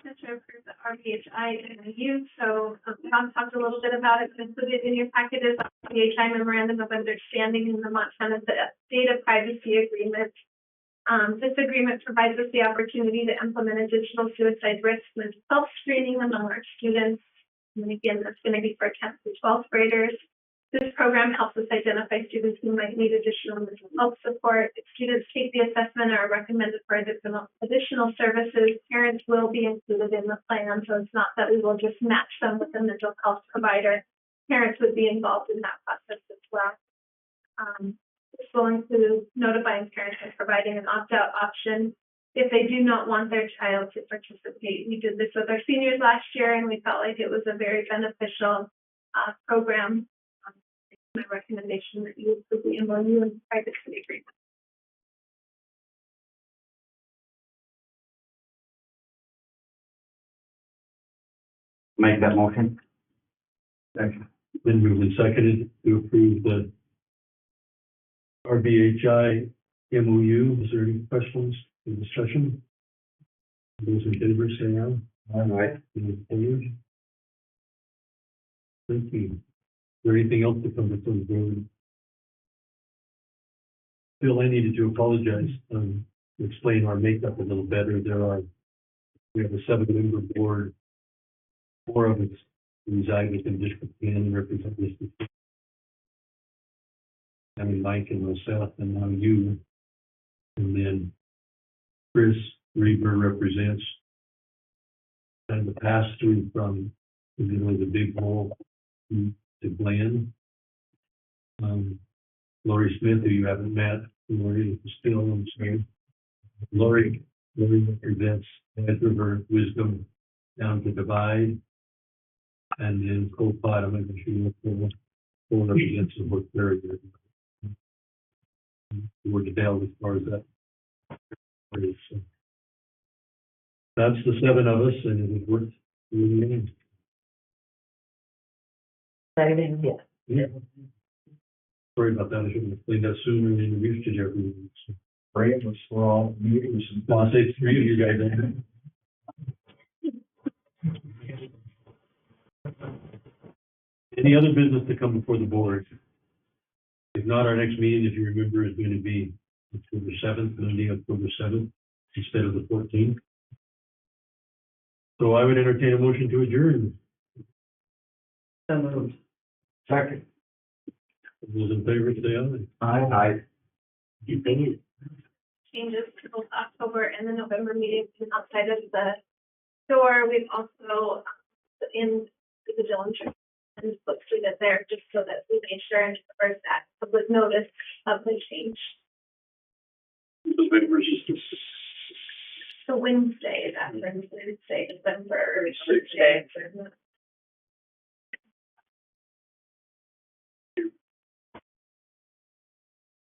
To approve the RBHI MOU. So Tom talked a little bit about it. Included in your packet is the RBHI Memorandum of Understanding in the Montana Data Privacy Agreement. This agreement provides us the opportunity to implement a digital suicide risk mental health screening among our students. And again, that's going to be for 10th and 12th graders. This program helps us identify students who might need additional mental health support. If students take the assessment or are recommended for additional services, parents will be included in the plan. So it's not that we will just match them with a mental health provider. Parents would be involved in that process as well. This will include notifying parents and providing an opt-out option if they do not want their child to participate. We did this with our seniors last year, and we felt like it was a very beneficial program. My recommendation that you approve the MOU and privacy agreement. Make that motion. Been moved and seconded to approve the RBHI MOU. Is there any questions or discussion? Those in favor say aye. Aye. Any opposed? Thank you. Is there anything else to come before the board? Phil, I needed to apologize, explain our makeup a little better. We have a 7-member board. 4 of us reside within District 10 and represent District 10. I mean, Mike and myself, and now you. And then Chris Reaver represents kind of the pass-through from the middle of the big hole to Glenn. Lori Smith, who you haven't met, Lori is still on screen. Lori represents Red River Wisdom down to Divide. And then Cole Pot, I'm not sure what Cole represents the work very good. We're Dale as far as that. So that's the 7 of us, and it was worth really. Second, yeah. Yeah. Sorry about that. I should have explained that sooner and introduced you to everyone. So, Brave was for all meetings. I'll say 3 of you guys. Any other business to come before the board? If not, our next meeting, if you remember, is going to be October 7th, Monday, October 7th, instead of the 14th. So I would entertain a motion to adjourn. So moved. Second. Those in favor, say aye. Aye. Changes to both October and the November meetings outside of the door. We've also in the Dillon Church just posted it there just so that we made sure and first that public notice of the change. So Wednesday, that Wednesday, December. 6th.